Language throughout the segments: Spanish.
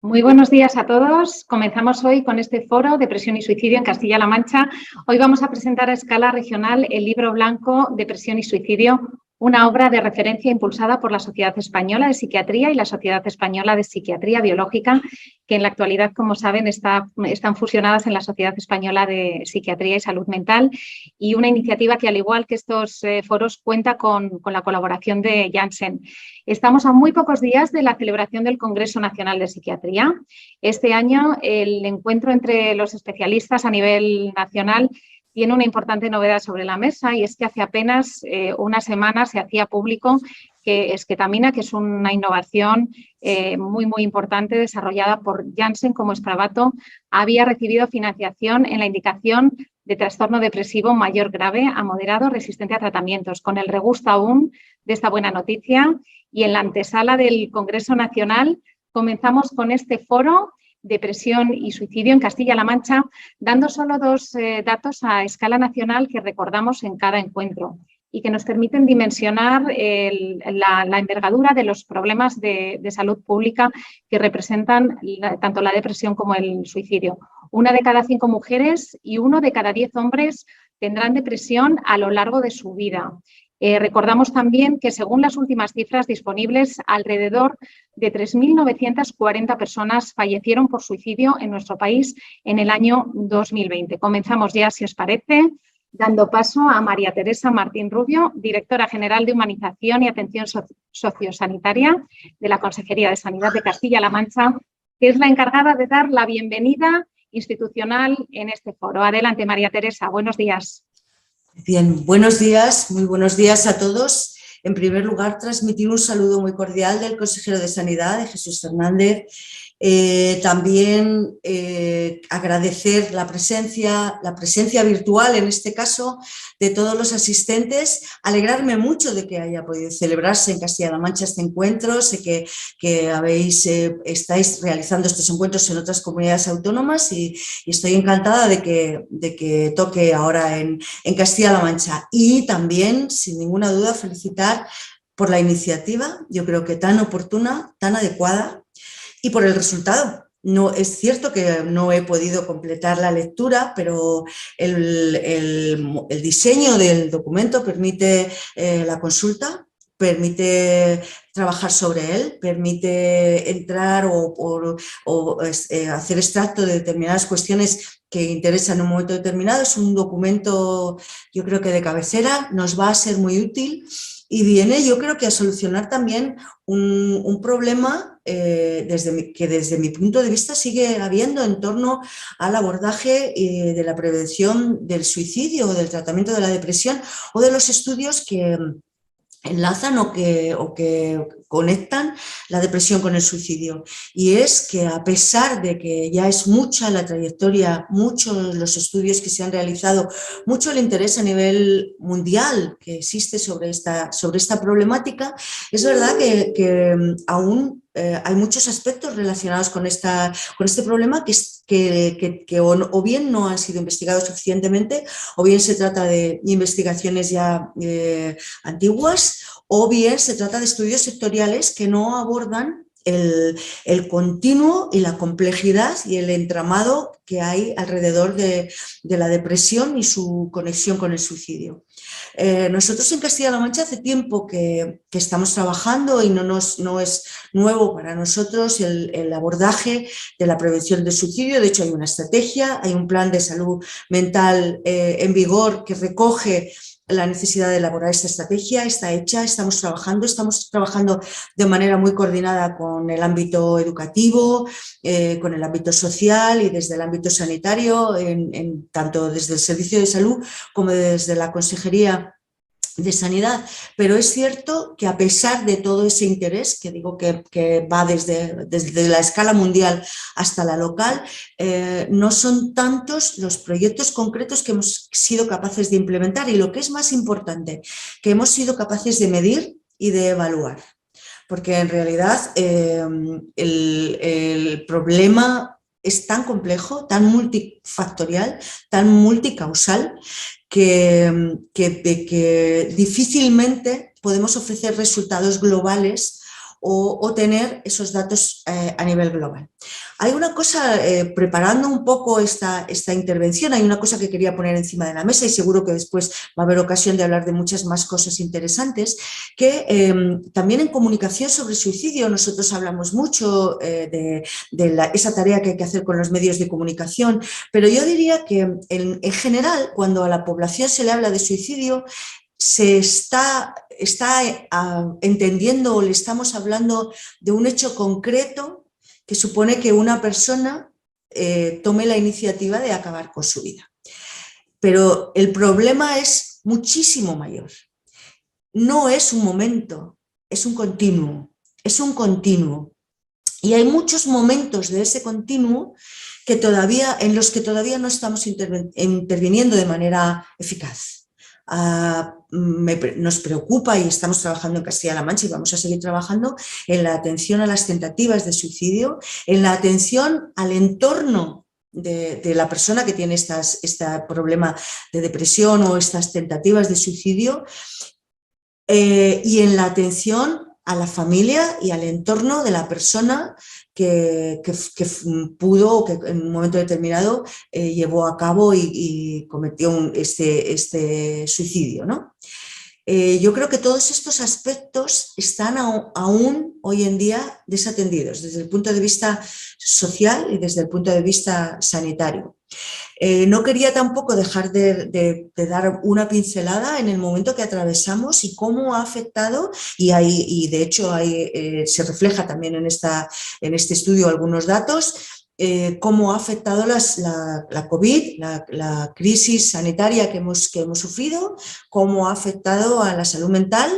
Muy buenos días a todos. Comenzamos hoy con este foro Depresión y Suicidio en Castilla-La Mancha. Hoy vamos a presentar a escala regional el libro blanco Depresión y Suicidio, una obra de referencia impulsada por la Sociedad Española de Psiquiatría y la Sociedad Española de Psiquiatría Biológica, que en la actualidad, como saben, están fusionadas en la Sociedad Española de Psiquiatría y Salud Mental, y una iniciativa que, al igual que estos foros, cuenta con la colaboración de Janssen. Estamos a muy pocos días de la celebración del Congreso Nacional de Psiquiatría. Este año el encuentro entre los especialistas a nivel nacional tiene una importante novedad sobre la mesa, y es que hace apenas una semana se hacía público que esketamina, que es una innovación muy importante desarrollada por Janssen como Spravato, había recibido financiación en la indicación de trastorno depresivo mayor grave a moderado resistente a tratamientos. Con el regusto aún de esta buena noticia y en la antesala del Congreso Nacional, comenzamos con este foro Depresión y Suicidio en Castilla-La Mancha, dando solo dos datos a escala nacional que recordamos en cada encuentro y que nos permiten dimensionar la envergadura de los problemas de salud pública que representan tanto la depresión como el suicidio. 1 de cada 5 mujeres y 1 de cada 10 hombres tendrán depresión a lo largo de su vida. Recordamos también que, según las últimas cifras disponibles, alrededor de 3.940 personas fallecieron por suicidio en nuestro país en el año 2020. Comenzamos ya, si os parece, dando paso a María Teresa Martín Rubio, directora general de Humanización y Atención Sociosanitaria de la Consejería de Sanidad de Castilla-La Mancha, que es la encargada de dar la bienvenida institucional en este foro. Adelante, María Teresa, buenos días. Bien, buenos días, muy buenos días a todos. En primer lugar, transmitir un saludo muy cordial del consejero de Sanidad, de Jesús Fernández. También agradecer la presencia virtual, en este caso, de todos los asistentes. Alegrarme mucho de que haya podido celebrarse en Castilla-La Mancha este encuentro. Sé que estáis realizando estos encuentros en otras comunidades autónomas y estoy encantada de que toque ahora en Castilla-La Mancha. Y también, sin ninguna duda, felicitar por la iniciativa, yo creo que tan oportuna, tan adecuada, y por el resultado. No, es cierto que no he podido completar la lectura, pero el diseño del documento permite la consulta, permite trabajar sobre él, permite entrar o hacer extracto de determinadas cuestiones que interesan en un momento determinado. Es un documento, yo creo que de cabecera, nos va a ser muy útil y viene, yo creo que a solucionar también un problema que desde mi punto de vista sigue habiendo en torno al abordaje de la prevención del suicidio o del tratamiento de la depresión, o de los estudios que enlazan o que conectan la depresión con el suicidio. Y es que, a pesar de que ya es mucha la trayectoria, muchos los estudios que se han realizado, mucho el interés a nivel mundial que existe sobre esta problemática, es verdad que aún hay muchos aspectos relacionados con este problema que o bien no han sido investigados suficientemente, o bien se trata de investigaciones ya antiguas, o bien se trata de estudios sectoriales que no abordan el continuo y la complejidad y el entramado que hay alrededor de la depresión y su conexión con el suicidio. Nosotros en Castilla-La Mancha hace tiempo que estamos trabajando, y no es nuevo para nosotros el abordaje de la prevención del suicidio. De hecho, hay una estrategia, hay un plan de salud mental en vigor que recoge la necesidad de elaborar esta estrategia. Está hecha, estamos trabajando de manera muy coordinada con el ámbito educativo, con el ámbito social y desde el ámbito sanitario, tanto desde el Servicio de Salud como desde la Consejería de Sanidad. Pero es cierto que, a pesar de todo ese interés, que digo que va desde la escala mundial hasta la local, no son tantos los proyectos concretos que hemos sido capaces de implementar, y lo que es más importante, que hemos sido capaces de medir y de evaluar. Porque en realidad el problema es tan complejo, tan multifactorial, tan multicausal, que difícilmente podemos ofrecer resultados globales o tener esos datos a nivel global. Hay una cosa, preparando un poco esta intervención, hay una cosa que quería poner encima de la mesa y seguro que después va a haber ocasión de hablar de muchas más cosas interesantes, que también en comunicación sobre suicidio nosotros hablamos mucho de esa tarea que hay que hacer con los medios de comunicación, pero yo diría que en general, cuando a la población se le habla de suicidio, se está entendiendo o le estamos hablando de un hecho concreto que supone que una persona tome la iniciativa de acabar con su vida. Pero el problema es muchísimo mayor. No es un momento, es un continuo, Y hay muchos momentos de ese continuo en los que todavía no estamos interviniendo de manera eficaz. Nos preocupa y estamos trabajando en Castilla-La Mancha y vamos a seguir trabajando en la atención a las tentativas de suicidio, en la atención al entorno de la persona que tiene este problema de depresión o estas tentativas de suicidio, y en la atención a la familia y al entorno de la persona que pudo o que en un momento determinado llevó a cabo y cometió este suicidio, ¿no? Yo creo que todos estos aspectos están aún hoy en día desatendidos desde el punto de vista social y desde el punto de vista sanitario. No quería tampoco dejar de dar una pincelada en el momento que atravesamos y cómo ha afectado, y de hecho se refleja también en este estudio algunos datos, cómo ha afectado la COVID, la crisis sanitaria que hemos sufrido, cómo ha afectado a la salud mental,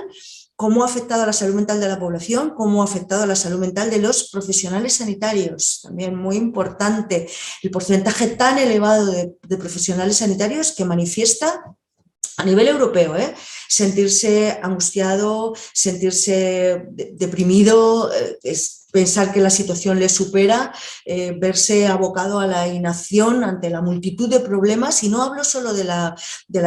cómo ha afectado a la salud mental de la población, cómo ha afectado a la salud mental de los profesionales sanitarios. También muy importante el porcentaje tan elevado de profesionales sanitarios que manifiesta a nivel europeo, sentirse angustiado, sentirse deprimido, pensar que la situación le supera, verse abocado a la inacción ante la multitud de problemas. Y no hablo solo de la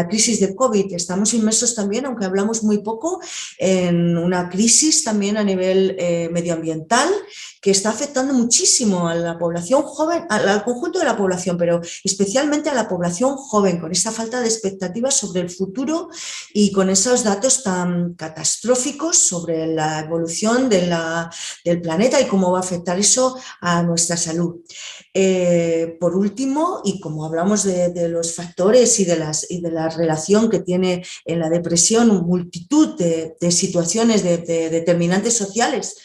crisis de COVID, estamos inmersos también, aunque hablamos muy poco, en una crisis también a nivel medioambiental que está afectando muchísimo a la población joven, al conjunto de la población, pero especialmente a la población joven, con esa falta de expectativas sobre el futuro y con esos datos tan catastróficos sobre la evolución del planeta y cómo va a afectar eso a nuestra salud. Por último, y como hablamos de los factores y de la relación que tiene en la depresión multitud de situaciones, de determinantes sociales,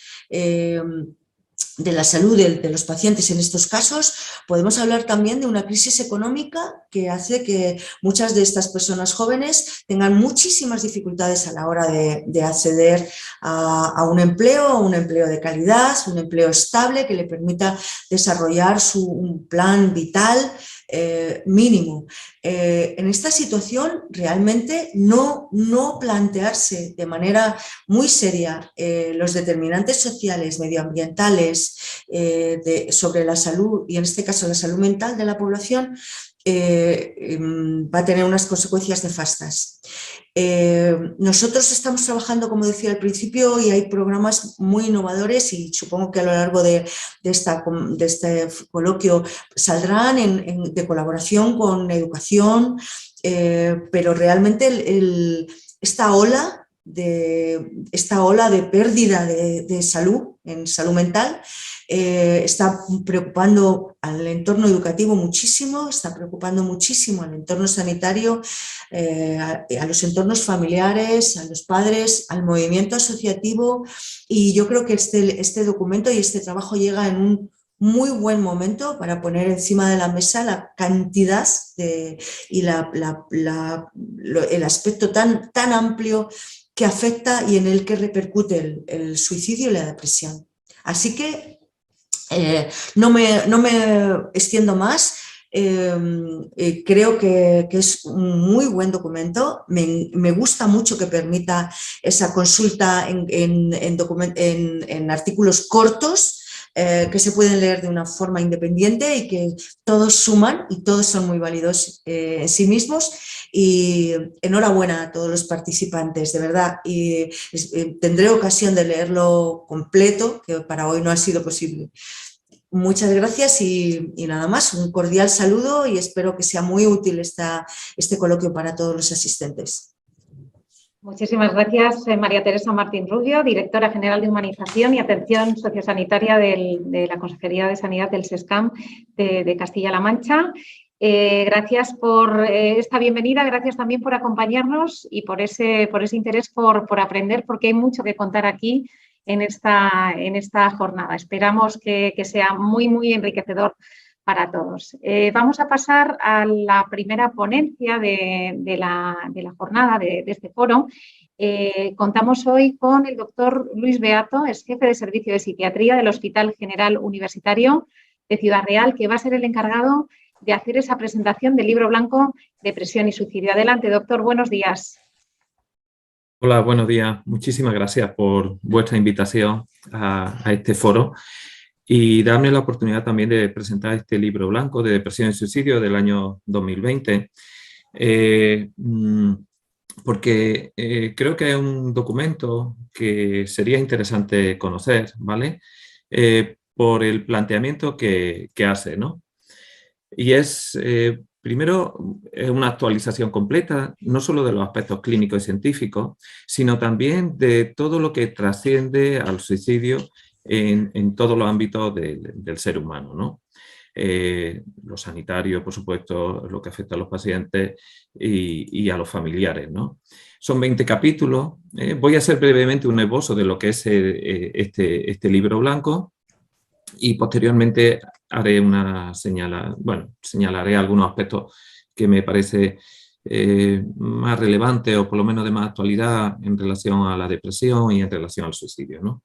de la salud de los pacientes en estos casos, podemos hablar también de una crisis económica que hace que muchas de estas personas jóvenes tengan muchísimas dificultades a la hora de acceder a un empleo de calidad, un empleo estable que le permita desarrollar un plan vital mínimo. En esta situación realmente no plantearse de manera muy seria los determinantes sociales, medioambientales sobre la salud y en este caso la salud mental de la población va a tener unas consecuencias nefastas. Nosotros estamos trabajando, como decía al principio, y hay programas muy innovadores y supongo que a lo largo de este coloquio saldrán de colaboración con educación, pero realmente esta ola de pérdida de salud, en salud mental, está preocupando al entorno educativo muchísimo, está preocupando muchísimo al entorno sanitario, a los entornos familiares, a los padres, al movimiento asociativo, y yo creo que este documento y este trabajo llega en un muy buen momento para poner encima de la mesa la cantidad y el aspecto tan amplio que afecta y en el que repercute el suicidio y la depresión. Así que no me extiendo más. Creo que es un muy buen documento. Me gusta mucho que permita esa consulta en artículos cortos, que se pueden leer de una forma independiente y que todos suman y todos son muy válidos en sí mismos. Y enhorabuena a todos los participantes, de verdad. Y tendré ocasión de leerlo completo, que para hoy no ha sido posible. Muchas gracias y nada más, un cordial saludo y espero que sea muy útil este coloquio para todos los asistentes. Muchísimas gracias, María Teresa Martín Rubio, Directora General de Humanización y Atención Sociosanitaria de la Consejería de Sanidad del SESCAM de Castilla-La Mancha. Gracias por esta bienvenida, gracias también por acompañarnos y por ese interés por aprender, porque hay mucho que contar aquí en esta jornada. Esperamos que sea muy, muy enriquecedor para todos. Vamos a pasar a la primera ponencia de la jornada de este foro. Contamos hoy con el doctor Luis Beato, es jefe de Servicio de Psiquiatría del Hospital General Universitario de Ciudad Real, que va a ser el encargado de hacer esa presentación del libro blanco Depresión y Suicidio. Adelante, doctor, buenos días. Hola, buenos días. Muchísimas gracias por vuestra invitación a este foro y darme la oportunidad también de presentar este libro blanco de Depresión y Suicidio del año 2020, porque creo que es un documento que sería interesante conocer, ¿vale? Por el planteamiento que hace, ¿no? Y es, primero, una actualización completa, no solo de los aspectos clínicos y científicos, sino también de todo lo que trasciende al suicidio en todos los ámbitos del ser humano, ¿no? Lo sanitario, por supuesto, lo que afecta a los pacientes y a los familiares, ¿no? Son 20 capítulos. Voy a hacer brevemente un esbozo de lo que es este libro blanco y posteriormente haré señalaré algunos aspectos que me parece más relevantes o por lo menos de más actualidad en relación a la depresión y en relación al suicidio, ¿no?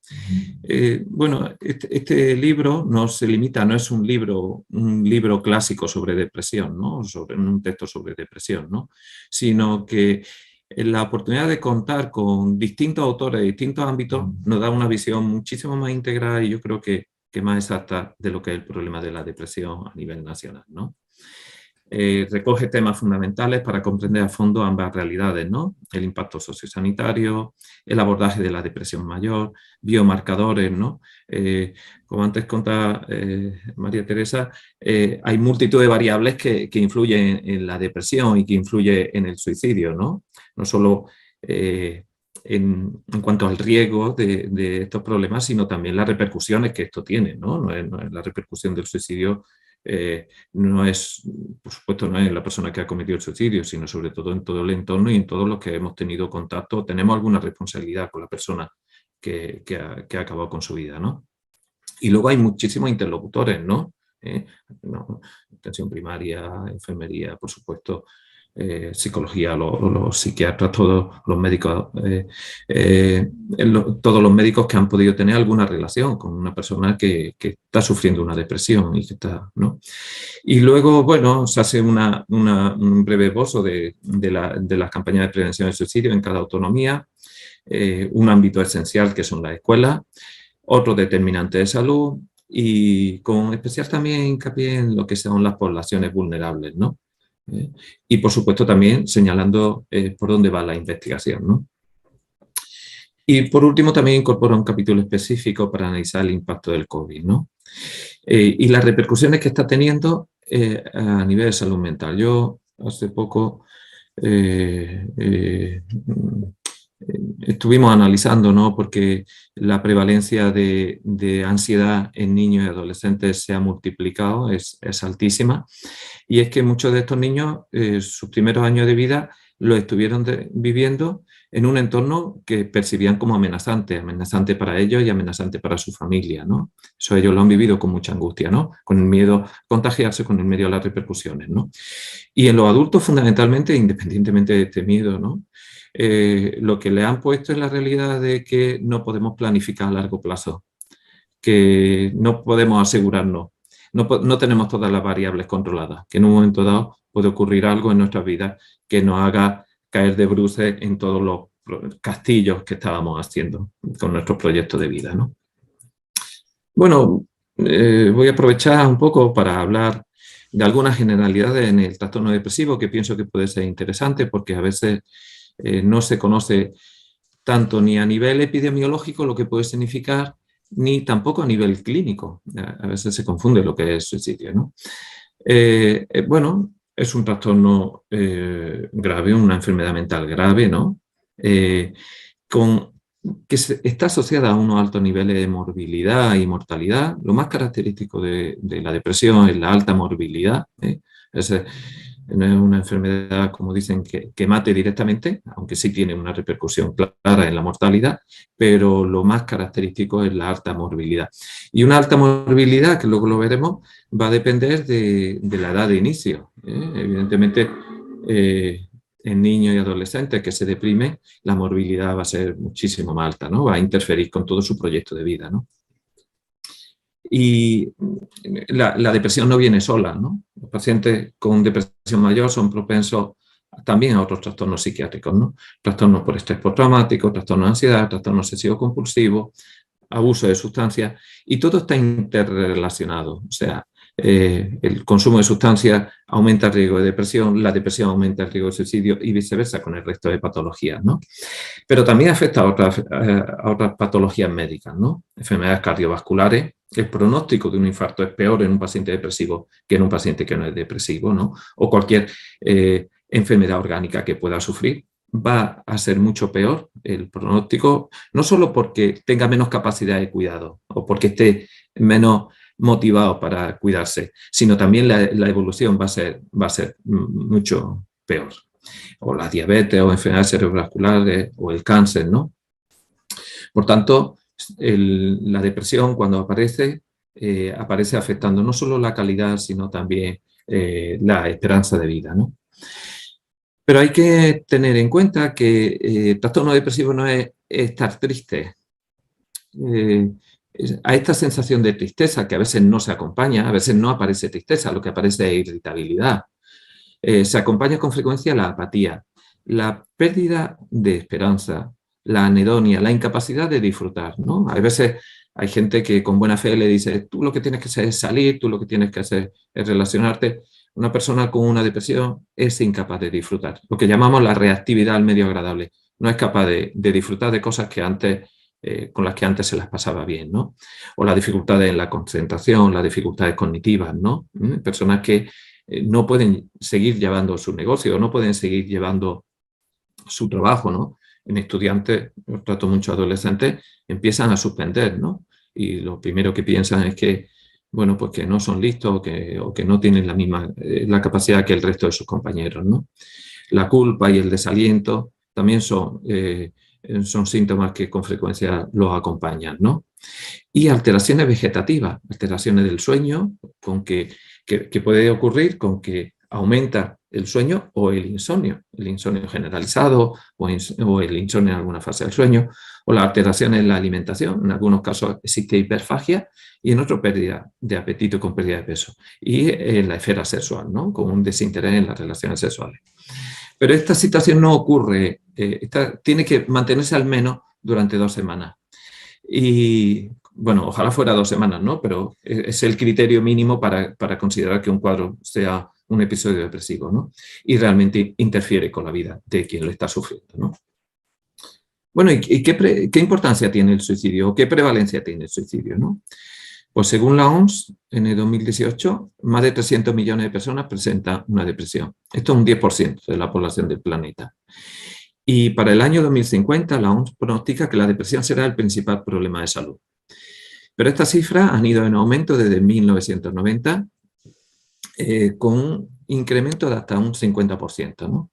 Bueno, este libro no se limita, no es un libro clásico sobre depresión, ¿no? Un texto sobre depresión, ¿no? Sino que la oportunidad de contar con distintos autores de distintos ámbitos nos da una visión muchísimo más integral y yo creo que más exacta de lo que es el problema de la depresión a nivel nacional, ¿no? Recoge temas fundamentales para comprender a fondo ambas realidades, ¿no? El impacto sociosanitario, el abordaje de la depresión mayor, biomarcadores, ¿no? Como antes contaba María Teresa, hay multitud de variables que influyen en la depresión y que influyen en el suicidio, ¿no? No solo en cuanto al riesgo de estos problemas, sino también las repercusiones que esto tiene, ¿no? No es la repercusión del suicidio. No es, por supuesto, no es la persona que ha cometido el suicidio, sino sobre todo en todo el entorno y en todos los que hemos tenido contacto, tenemos alguna responsabilidad con la persona que ha acabado con su vida, ¿no? Y luego hay muchísimos interlocutores, ¿no? Atención primaria, enfermería, por supuesto, psicología, los psiquiatras, todos los médicos, todos los médicos que han podido tener alguna relación con una persona que está sufriendo una depresión y que está, ¿no? Y luego, bueno, se hace un breve esbozo de las campañas de prevención del suicidio en cada autonomía, un ámbito esencial que son las escuelas, otro determinante de salud y con especial también hincapié en lo que son las poblaciones vulnerables, ¿no? Y por supuesto también señalando por dónde va la investigación, ¿no? Y por último también incorpora un capítulo específico para analizar el impacto del COVID, ¿no? Y las repercusiones que está teniendo a nivel de salud mental. Yo hace poco estuvimos analizando, ¿no? Porque la prevalencia de ansiedad en niños y adolescentes se ha multiplicado, es altísima. Y es que muchos de estos niños, sus primeros años de vida, lo estuvieron viviendo en un entorno que percibían como amenazante para ellos y amenazante para su familia, ¿no? Eso ellos lo han vivido con mucha angustia, ¿no? Con el miedo a contagiarse, con el miedo a las repercusiones, ¿no? Y en los adultos, fundamentalmente, independientemente de este miedo, ¿no? Lo que le han puesto es la realidad de que no podemos planificar a largo plazo, que no podemos asegurarnos, no tenemos todas las variables controladas, que en un momento dado puede ocurrir algo en nuestras vidas que nos haga caer de bruces en todos los castillos que estábamos haciendo con nuestros proyectos de vida, ¿no? Bueno, voy a aprovechar un poco para hablar de algunas generalidades en el trastorno depresivo que pienso que puede ser interesante porque a veces no se conoce tanto ni a nivel epidemiológico lo que puede significar, ni tampoco a nivel clínico. A veces se confunde lo que es suicidio, ¿no? Bueno, es un trastorno grave, una enfermedad mental grave, ¿no? Que está asociada a unos altos niveles de morbilidad y mortalidad. Lo más característico de la depresión es la alta morbilidad. No es una enfermedad, como dicen, que mate directamente, aunque sí tiene una repercusión clara en la mortalidad, pero lo más característico es la alta morbilidad. Y una alta morbilidad, que luego lo veremos, va a depender de la edad de inicio. Evidentemente, en niños y adolescentes que se deprimen, la morbilidad va a ser muchísimo más alta, ¿no? Va a interferir con todo su proyecto de vida, ¿no? Y la depresión no viene sola, ¿no? Los pacientes con depresión mayor son propensos también a otros trastornos psiquiátricos, ¿no? Trastornos por estrés postraumático, trastornos de ansiedad, trastornos obsesivo-compulsivo, abuso de sustancias, y todo está interrelacionado. O sea, el consumo de sustancias aumenta el riesgo de depresión, la depresión aumenta el riesgo de suicidio y viceversa con el resto de patologías, ¿no? Pero también afecta a otras patologías médicas, ¿no? Enfermedades cardiovasculares. El pronóstico de un infarto es peor en un paciente depresivo que en un paciente que no es depresivo, ¿no? O cualquier enfermedad orgánica que pueda sufrir. Va a ser mucho peor el pronóstico, no solo porque tenga menos capacidad de cuidado o porque esté menos motivado para cuidarse, sino también la evolución va a ser mucho peor. O la diabetes o enfermedades cerebrovasculares o el cáncer, ¿no? Por tanto, la depresión cuando aparece, aparece afectando no solo la calidad, sino también la esperanza de vida, ¿no? Pero hay que tener en cuenta que trastorno depresivo no es estar triste. A esta sensación de tristeza, que a veces no se acompaña, a veces no aparece tristeza, lo que aparece es irritabilidad. Se acompaña con frecuencia la apatía, la pérdida de esperanza, la anedonia, la incapacidad de disfrutar, ¿no? Hay veces hay gente que con buena fe le dice, tú lo que tienes que hacer es salir, tú lo que tienes que hacer es relacionarte. Una persona con una depresión es incapaz de disfrutar, lo que llamamos la reactividad al medio agradable. No es capaz de disfrutar de cosas que antes, con las que antes se las pasaba bien, ¿no? O las dificultades en la concentración, las dificultades cognitivas, ¿no? Personas que no pueden seguir llevando su negocio, no pueden seguir llevando su trabajo, ¿no? En estudiantes, yo trato mucho a adolescentes, empiezan a suspender, ¿no? Y lo primero que piensan es que, bueno, pues que no son listos o que no tienen la capacidad que el resto de sus compañeros, ¿no? La culpa y el desaliento también son síntomas que con frecuencia los acompañan, ¿no? Y alteraciones vegetativas, alteraciones del sueño, que puede ocurrir con que aumenta el sueño o el insomnio generalizado o el insomnio en alguna fase del sueño, o las alteraciones en la alimentación. En algunos casos existe hiperfagia y en otros pérdida de apetito con pérdida de peso. Y en la esfera sexual, ¿no? Con un desinterés en las relaciones sexuales. Pero esta situación no ocurre, tiene que mantenerse al menos durante 2 semanas. Y bueno, ojalá fuera 2 semanas, ¿no? Pero es el criterio mínimo para considerar que un cuadro sea un episodio depresivo, ¿no? Y realmente interfiere con la vida de quien lo está sufriendo, ¿no? Bueno, ¿y qué importancia tiene el suicidio? ¿Qué prevalencia tiene el suicidio, no? Pues según la OMS, en el 2018, más de 300 millones de personas presentan una depresión. Esto es un 10% de la población del planeta. Y para el año 2050, la OMS pronostica que la depresión será el principal problema de salud. Pero estas cifras han ido en aumento desde 1990, con un incremento de hasta un 50%, ¿no?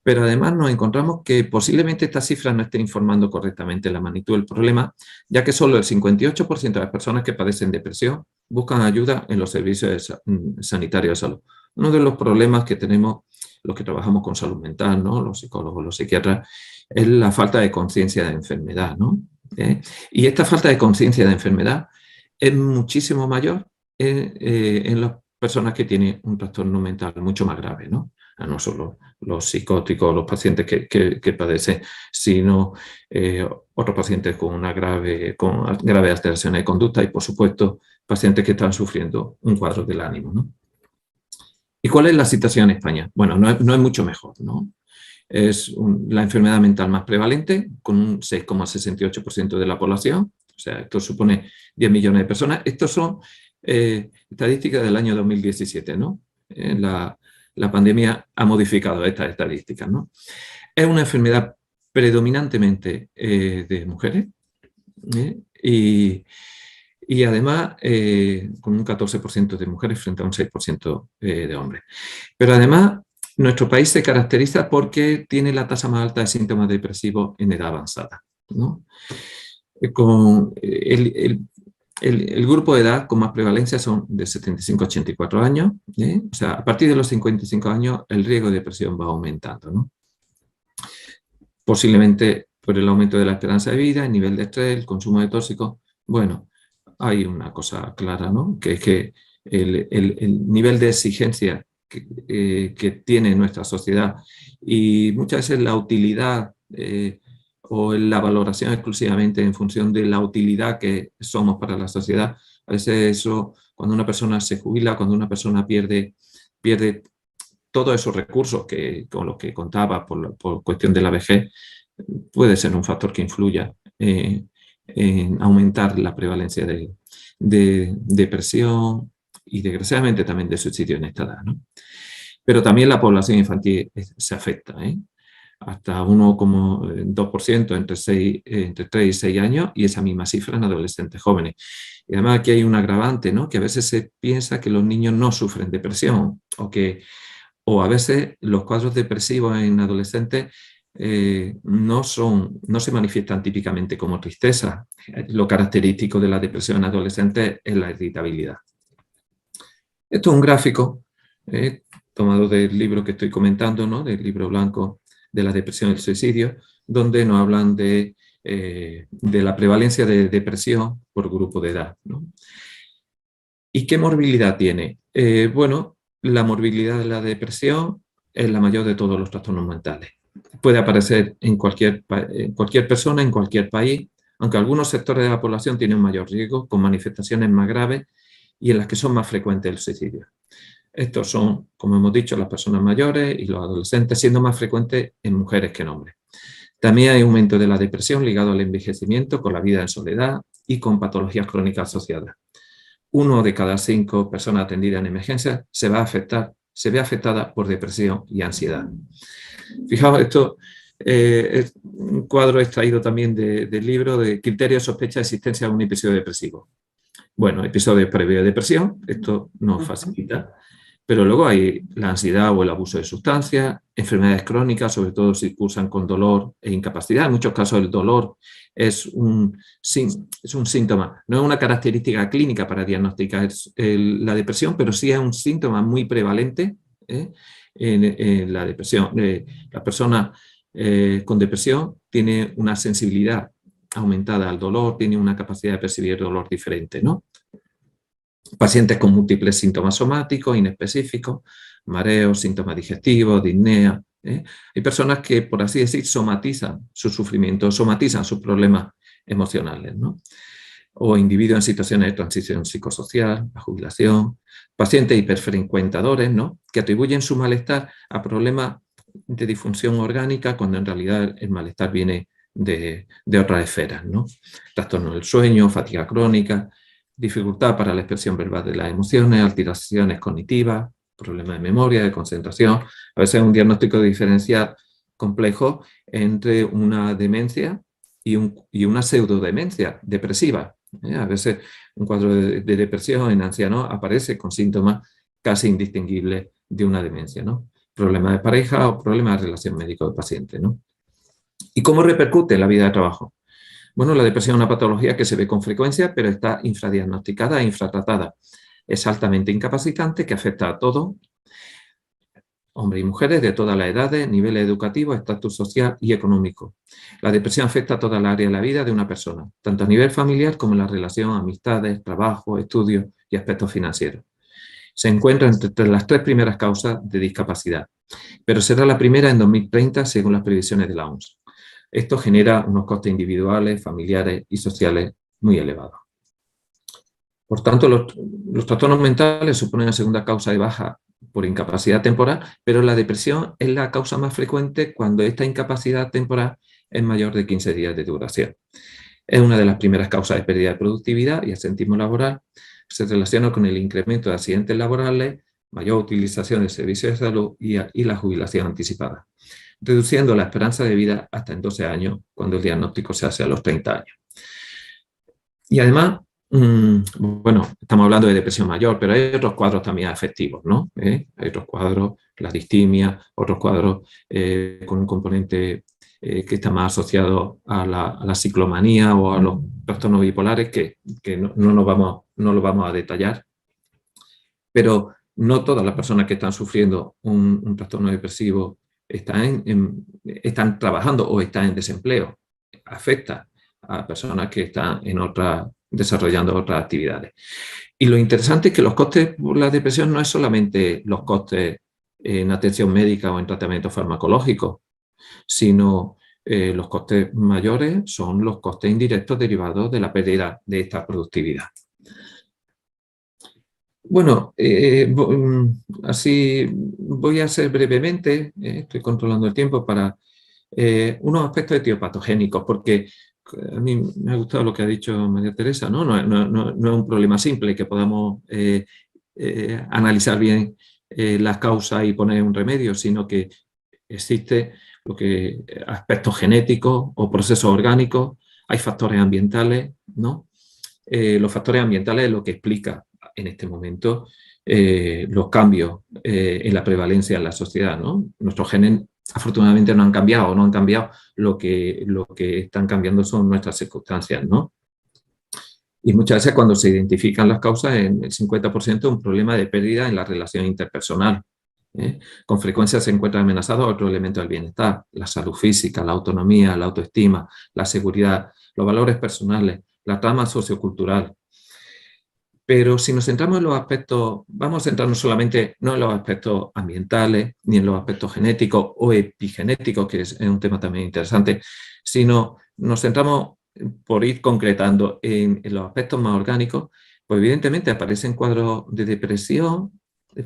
Pero además nos encontramos que posiblemente estas cifras no estén informando correctamente la magnitud del problema, ya que solo el 58% de las personas que padecen depresión buscan ayuda en los servicios sanitarios de salud. Uno de los problemas que tenemos los que trabajamos con salud mental, ¿no? Los psicólogos, los psiquiatras, es la falta de conciencia de enfermedad, ¿no? Y esta falta de conciencia de enfermedad es muchísimo mayor en las personas que tienen un trastorno mental mucho más grave, ¿no? no solo los psicóticos, los pacientes que padecen, sino otros pacientes con graves alteraciones de conducta y, por supuesto, pacientes que están sufriendo un cuadro del ánimo, ¿no? ¿Y cuál es la situación en España? Bueno, no es mucho mejor, ¿no? Es la enfermedad mental más prevalente, con un 6,68% de la población. O sea, esto supone 10 millones de personas. Estos son estadísticas del año 2017, ¿no? La pandemia ha modificado estas estadísticas, ¿no? Es una enfermedad predominantemente de mujeres y además con un 14% de mujeres frente a un 6% de hombres. Pero además, nuestro país se caracteriza porque tiene la tasa más alta de síntomas depresivos en edad avanzada, ¿no? Con el grupo de edad con más prevalencia son de 75 a 84 años, o sea, a partir de los 55 años el riesgo de depresión va aumentando, ¿no? Posiblemente por el aumento de la esperanza de vida, el nivel de estrés, el consumo de tóxicos. Bueno, hay una cosa clara, ¿no? Que es que el nivel de exigencia que tiene nuestra sociedad y muchas veces la utilidad o la valoración exclusivamente en función de la utilidad que somos para la sociedad. A veces eso, cuando una persona se jubila, cuando una persona pierde todos esos recursos con los que contaba por cuestión de la vejez, puede ser un factor que influya en aumentar la prevalencia de depresión y desgraciadamente también de suicidio en esta edad, ¿no? Pero también la población infantil se afecta, hasta 1,2% entre 3 y 6 años, y esa misma cifra en adolescentes jóvenes. Y además aquí hay un agravante, ¿no? Que a veces se piensa que los niños no sufren depresión, o a veces los cuadros depresivos en adolescentes no se manifiestan típicamente como tristeza. Lo característico de la depresión en adolescentes es la irritabilidad. Esto es un gráfico tomado del libro que estoy comentando, ¿no? Del libro blanco de la depresión y el suicidio, donde nos hablan de la prevalencia de depresión por grupo de edad, ¿no? ¿Y qué morbilidad tiene? Bueno, la morbilidad de la depresión es la mayor de todos los trastornos mentales. Puede aparecer en cualquier persona, en cualquier país, aunque algunos sectores de la población tienen un mayor riesgo, con manifestaciones más graves y en las que son más frecuentes el suicidio. Estos son, como hemos dicho, las personas mayores y los adolescentes, siendo más frecuentes en mujeres que en hombres. También hay aumento de la depresión ligado al envejecimiento, con la vida en soledad y con patologías crónicas asociadas. 1 de cada 5 personas atendidas en emergencia se ve afectada por depresión y ansiedad. Fijaos, esto es un cuadro extraído también del libro de Criterios de sospecha de existencia de un episodio depresivo. Bueno, episodio previo de depresión, esto nos facilita, pero luego hay la ansiedad o el abuso de sustancias, enfermedades crónicas, sobre todo si cursan con dolor e incapacidad. En muchos casos el dolor es un síntoma, no es una característica clínica para diagnosticar la depresión, pero sí es un síntoma muy prevalente en la depresión. La persona con depresión tiene una sensibilidad aumentada al dolor, tiene una capacidad de percibir dolor diferente, ¿no? Pacientes con múltiples síntomas somáticos, inespecíficos, mareos, síntomas digestivos, disnea. Hay personas que, por así decir, somatizan su sufrimiento, somatizan sus problemas emocionales, ¿no? O individuos en situaciones de transición psicosocial, la jubilación, pacientes hiperfrecuentadores, ¿no? Que atribuyen su malestar a problemas de disfunción orgánica cuando en realidad el malestar viene de otras esferas, ¿no? Trastorno del sueño, fatiga crónica, dificultad para la expresión verbal de las emociones, alteraciones cognitivas, problemas de memoria, de concentración. A veces es un diagnóstico diferencial complejo entre una demencia y una pseudodemencia depresiva. A veces un cuadro de depresión en ancianos aparece con síntomas casi indistinguibles de una demencia, ¿no? Problemas de pareja o problemas de relación médico-paciente, ¿no? ¿Y cómo repercute en la vida de trabajo? Bueno, la depresión es una patología que se ve con frecuencia, pero está infradiagnosticada e infratratada. Es altamente incapacitante, que afecta a todos, hombres y mujeres de todas las edades, niveles educativos, estatus social y económico. La depresión afecta a toda la área de la vida de una persona, tanto a nivel familiar como en la relación, amistades, trabajo, estudios y aspectos financieros. Se encuentra entre las 3 primeras causas de discapacidad, pero será la primera en 2030 según las previsiones de la OMS. Esto genera unos costes individuales, familiares y sociales muy elevados. Por tanto, los trastornos mentales suponen la segunda causa de baja por incapacidad temporal, pero la depresión es la causa más frecuente cuando esta incapacidad temporal es mayor de 15 días de duración. Es una de las primeras causas de pérdida de productividad y absentismo laboral. Se relaciona con el incremento de accidentes laborales, mayor utilización de servicios de salud y la jubilación anticipada, reduciendo la esperanza de vida hasta en 12 años cuando el diagnóstico se hace a los 30 años. Y además, bueno, estamos hablando de depresión mayor, pero hay otros cuadros también afectivos, ¿no? Hay otros cuadros, la distimia, otros cuadros con un componente que está más asociado a la ciclomanía o a los trastornos bipolares, que no lo vamos a detallar. Pero no todas las personas que están sufriendo un trastorno depresivo están trabajando o están en desempleo. Afecta a personas que están desarrollando otras actividades. Y lo interesante es que los costes por la depresión no es solamente los costes en atención médica o en tratamiento farmacológico, sino los costes mayores son los costes indirectos derivados de la pérdida de esta productividad. Bueno, así voy a hacer brevemente, estoy controlando el tiempo, para unos aspectos etiopatogénicos, porque a mí me ha gustado lo que ha dicho María Teresa, ¿no? No es un problema simple que podamos analizar bien las causas y poner un remedio, sino que existe aspectos genéticos o procesos orgánicos, hay factores ambientales, ¿no? Los factores ambientales es lo que explica en este momento los cambios en la prevalencia en la sociedad, ¿no? Nuestros genes afortunadamente no han cambiado, lo que están cambiando son nuestras circunstancias, ¿no? Y muchas veces cuando se identifican las causas, en el 50% es un problema de pérdida en la relación interpersonal. Con frecuencia se encuentran amenazados otros elementos del bienestar: la salud física, la autonomía, la autoestima, la seguridad, los valores personales, la trama sociocultural. Pero si nos centramos en los aspectos, vamos a centrarnos solamente no en los aspectos ambientales, ni en los aspectos genéticos o epigenéticos, que es un tema también interesante, sino nos centramos, por ir concretando, en los aspectos más orgánicos, pues evidentemente aparecen cuadros de depresión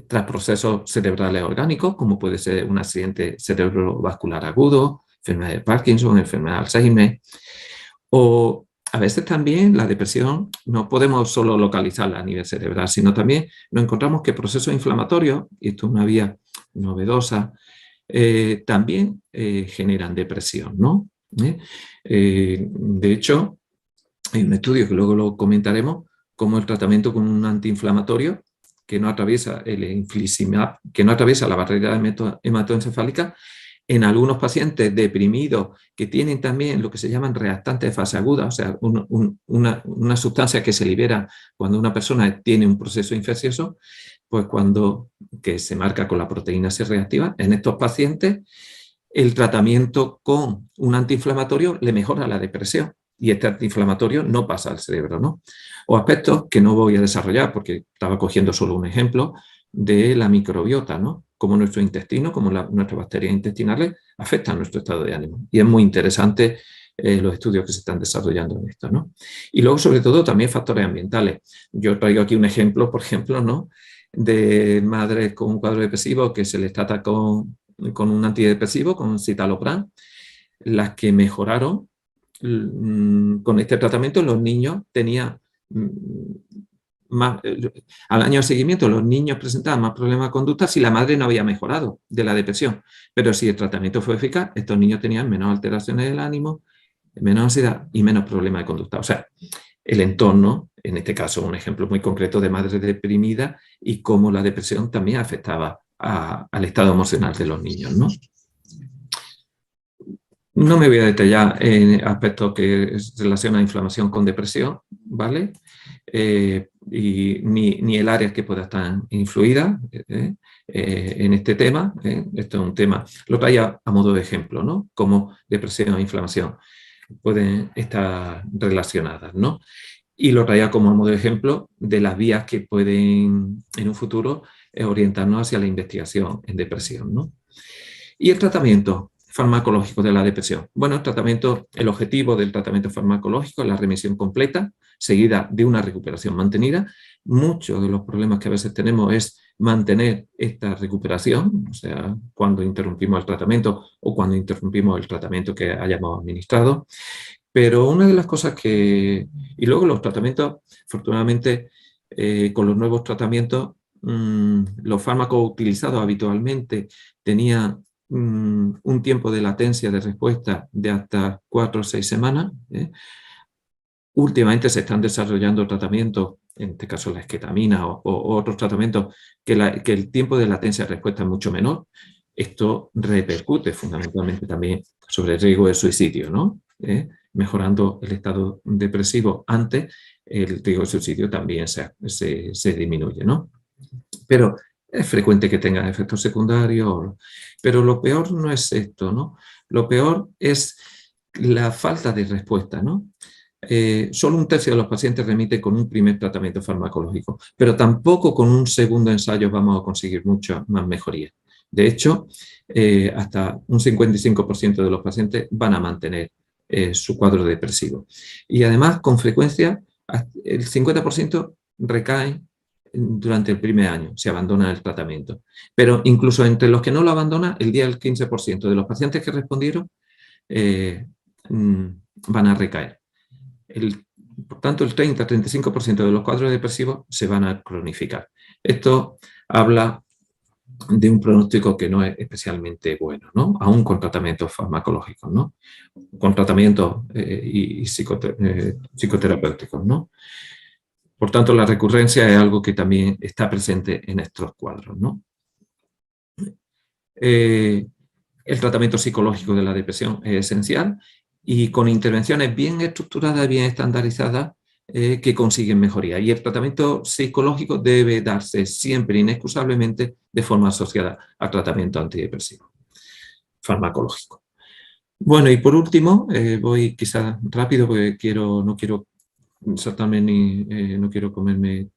tras procesos cerebrales orgánicos, como puede ser un accidente cerebrovascular agudo, enfermedad de Parkinson, enfermedad de Alzheimer, o a veces también la depresión no podemos solo localizarla a nivel cerebral, sino también nos encontramos que procesos inflamatorios, y esto es una vía novedosa, también generan depresión, ¿no? De hecho, hay un estudio que luego lo comentaremos, como el tratamiento con un antiinflamatorio que no atraviesa el infliximab, que no atraviesa la barrera hematoencefálica, en algunos pacientes deprimidos que tienen también lo que se llaman reactantes de fase aguda, o sea, una sustancia que se libera cuando una persona tiene un proceso infeccioso, pues que se marca con la proteína C reactiva. En estos pacientes, el tratamiento con un antiinflamatorio le mejora la depresión y este antiinflamatorio no pasa al cerebro, ¿no? O aspectos que no voy a desarrollar porque estaba cogiendo solo un ejemplo de la microbiota, ¿no? Como nuestro intestino, como nuestras bacterias intestinales afectan nuestro estado de ánimo. Y es muy interesante los estudios que se están desarrollando en esto, ¿no? Y luego, sobre todo, también factores ambientales. Yo traigo aquí un ejemplo, por ejemplo, ¿no?, de madres con un cuadro depresivo que se les trata con un antidepresivo, con citalopram. Las que mejoraron con este tratamiento, los niños tenían al año de seguimiento los niños presentaban más problemas de conducta si la madre no había mejorado de la depresión. Pero si el tratamiento fue eficaz, estos niños tenían menos alteraciones del ánimo, menos ansiedad y menos problemas de conducta. O sea, el entorno, en este caso un ejemplo muy concreto de madres deprimidas y cómo la depresión también afectaba al estado emocional de los niños, ¿no? No me voy a detallar en aspectos que se relacionan a inflamación con depresión, ¿vale? Ni el área que pueda estar influida en este tema. Esto es un tema, lo traigo a modo de ejemplo, ¿no? Cómo depresión e inflamación pueden estar relacionadas, ¿no? y lo traía como modo de ejemplo de las vías que pueden en un futuro orientarnos hacia la investigación en depresión, ¿no? Y el tratamiento farmacológico de la depresión. Bueno, el objetivo del tratamiento farmacológico es la remisión completa, seguida de una recuperación mantenida. Muchos de los problemas que a veces tenemos es mantener esta recuperación, o sea, cuando interrumpimos el tratamiento o cuando interrumpimos el tratamiento que hayamos administrado. Pero una de las cosas que... Y luego los tratamientos, afortunadamente, con los nuevos tratamientos, los fármacos utilizados habitualmente tenían un tiempo de latencia de respuesta de hasta 4 o 6 semanas. Últimamente se están desarrollando tratamientos, en este caso la esketamina o otros tratamientos, que el tiempo de latencia de respuesta es mucho menor. Esto repercute fundamentalmente también sobre el riesgo de suicidio, ¿no? Mejorando el estado depresivo antes, el riesgo de suicidio también se disminuye, ¿no? Pero es frecuente que tengan efectos secundarios, pero lo peor no es esto, ¿no? Lo peor es la falta de respuesta, ¿no? Solo 1/3 de los pacientes remiten con un primer tratamiento farmacológico, pero tampoco con un segundo ensayo vamos a conseguir mucha más mejoría. De hecho, hasta un 55% de los pacientes van a mantener su cuadro depresivo. Y además, con frecuencia, el 50% recae durante el primer año, se abandona el tratamiento. Pero incluso entre los que no lo abandonan, el 15% de los pacientes que respondieron van a recaer. Por tanto, el 30-35% de los cuadros depresivos se van a cronificar. Esto habla de un pronóstico que no es especialmente bueno, ¿no? Aún con tratamientos farmacológicos, ¿no? Con tratamientos y psicoterapéuticos, ¿no? Por tanto, la recurrencia es algo que también está presente en estos cuadros, ¿no? El tratamiento psicológico de la depresión es esencial y con intervenciones bien estructuradas, bien estandarizadas, que consiguen mejoría. Y el tratamiento psicológico debe darse siempre, inexcusablemente, de forma asociada al tratamiento antidepresivo farmacológico. Bueno, y por último, voy quizás rápido porque no quiero saltarme no quiero comerme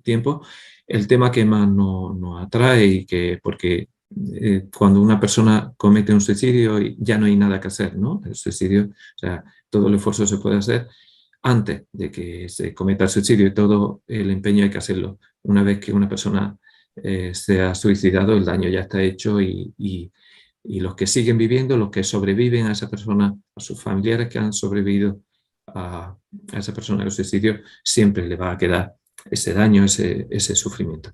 tiempo. El tema que más nos atrae y que porque cuando una persona comete un suicidio ya no hay nada que hacer, ¿no? El suicidio, o sea, todo el esfuerzo se puede hacer antes de que se cometa el suicidio y todo el empeño hay que hacerlo. Una vez que una persona se ha suicidado, el daño ya está hecho y los que siguen viviendo, los que sobreviven a esa persona, a sus familiares que han sobrevivido a esa persona del suicidio, siempre le va a quedar ese daño, ese sufrimiento.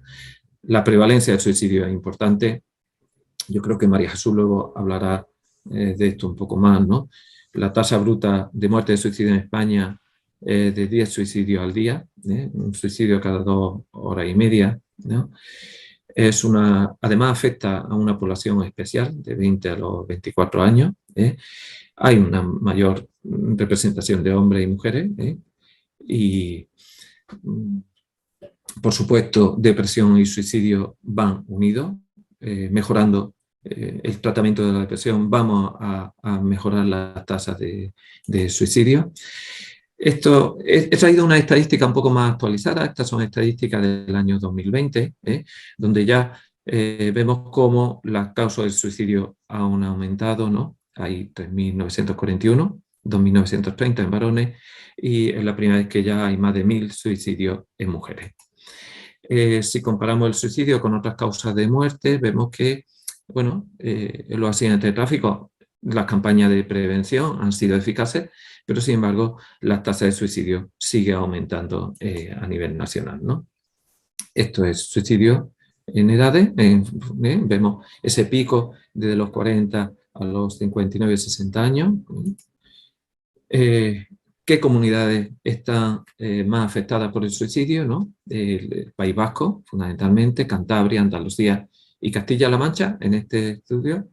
La prevalencia del suicidio es importante. Yo creo que María Jesús luego hablará de esto un poco más, ¿no? La tasa bruta de muerte de suicidio en España es de 10 suicidios al día, un suicidio cada 2 horas y media, ¿no? Además afecta a una población especial de 20 a los 24 años. Hay una mayor representación de hombres y mujeres. Y, por supuesto, depresión y suicidio van unidos. Mejorando el tratamiento de la depresión, vamos a mejorar las tasas de suicidio. Esto, he traído una estadística un poco más actualizada. Estas son estadísticas del año 2020, donde ya vemos cómo las causas del suicidio han aumentado, ¿no? Hay 3.941, 2.930 en varones y es la primera vez que ya hay más de 1.000 suicidios en mujeres. Si comparamos el suicidio con otras causas de muerte, vemos que, bueno, los accidentes de tráfico, las campañas de prevención han sido eficaces, pero sin embargo la tasa de suicidio sigue aumentando a nivel nacional, ¿no? Esto es suicidio en edades, vemos ese pico desde los 40 a los 59, 60 años. ¿Qué comunidades están más afectadas por el suicidio, ¿no? El País Vasco, fundamentalmente, Cantabria, Andalucía y Castilla-La Mancha, en este estudio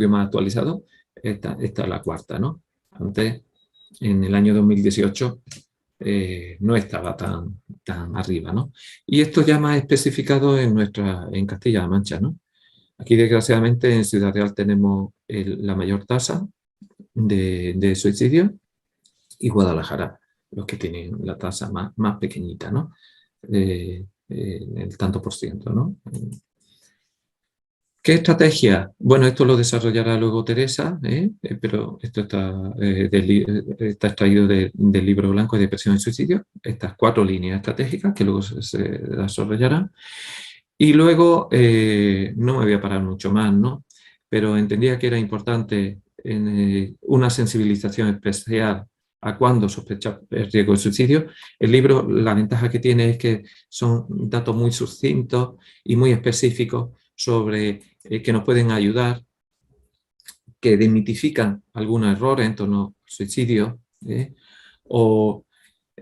más actualizado, esta es la cuarta, ¿no? Antes, en el año 2018, no estaba tan arriba, ¿no? Y esto ya más especificado en Castilla-La Mancha, ¿no? Aquí, desgraciadamente, en Ciudad Real tenemos la mayor tasa de suicidio y Guadalajara los que tienen la tasa más pequeñita, ¿no? El tanto por ciento, ¿no? ¿Qué estrategia? Bueno, esto lo desarrollará luego Teresa, pero esto está extraído del libro blanco de depresión y suicidio, estas 4 líneas estratégicas que luego se desarrollarán. Y luego, no me voy a parar mucho más, ¿no? Pero entendía que era importante una sensibilización especial a cuando sospechar el riesgo de suicidio. El libro, la ventaja que tiene es que son datos muy sucintos y muy específicos sobre que nos pueden ayudar, que desmitifican algunos errores en torno al suicidio, o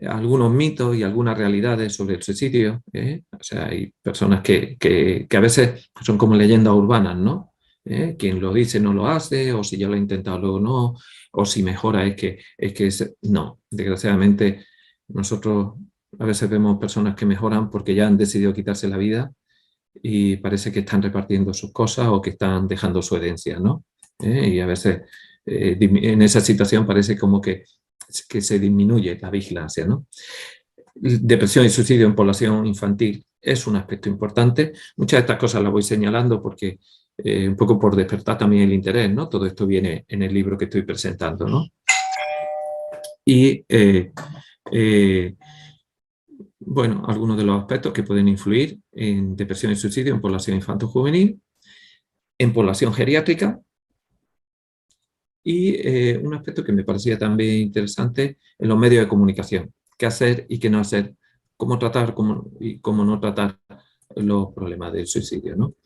algunos mitos y algunas realidades sobre el suicidio. O sea, hay personas que a veces son como leyendas urbanas, ¿no? Quien lo dice no lo hace, o si ya lo ha intentado luego no, o si mejora no. Desgraciadamente, nosotros a veces vemos personas que mejoran porque ya han decidido quitarse la vida y parece que están repartiendo sus cosas o que están dejando su herencia, ¿no? Y a veces en esa situación parece como que se disminuye la vigilancia, ¿no? Depresión y suicidio en población infantil es un aspecto importante. Muchas de estas cosas las voy señalando porque un poco por despertar también el interés, ¿no? Todo esto viene en el libro que estoy presentando, ¿no? Y bueno, algunos de los aspectos que pueden influir en depresión y suicidio en población infanto-juvenil, en población geriátrica, y un aspecto que me parecía también interesante en los medios de comunicación, qué hacer y qué no hacer, cómo tratar y cómo no tratar los problemas del suicidio, ¿no?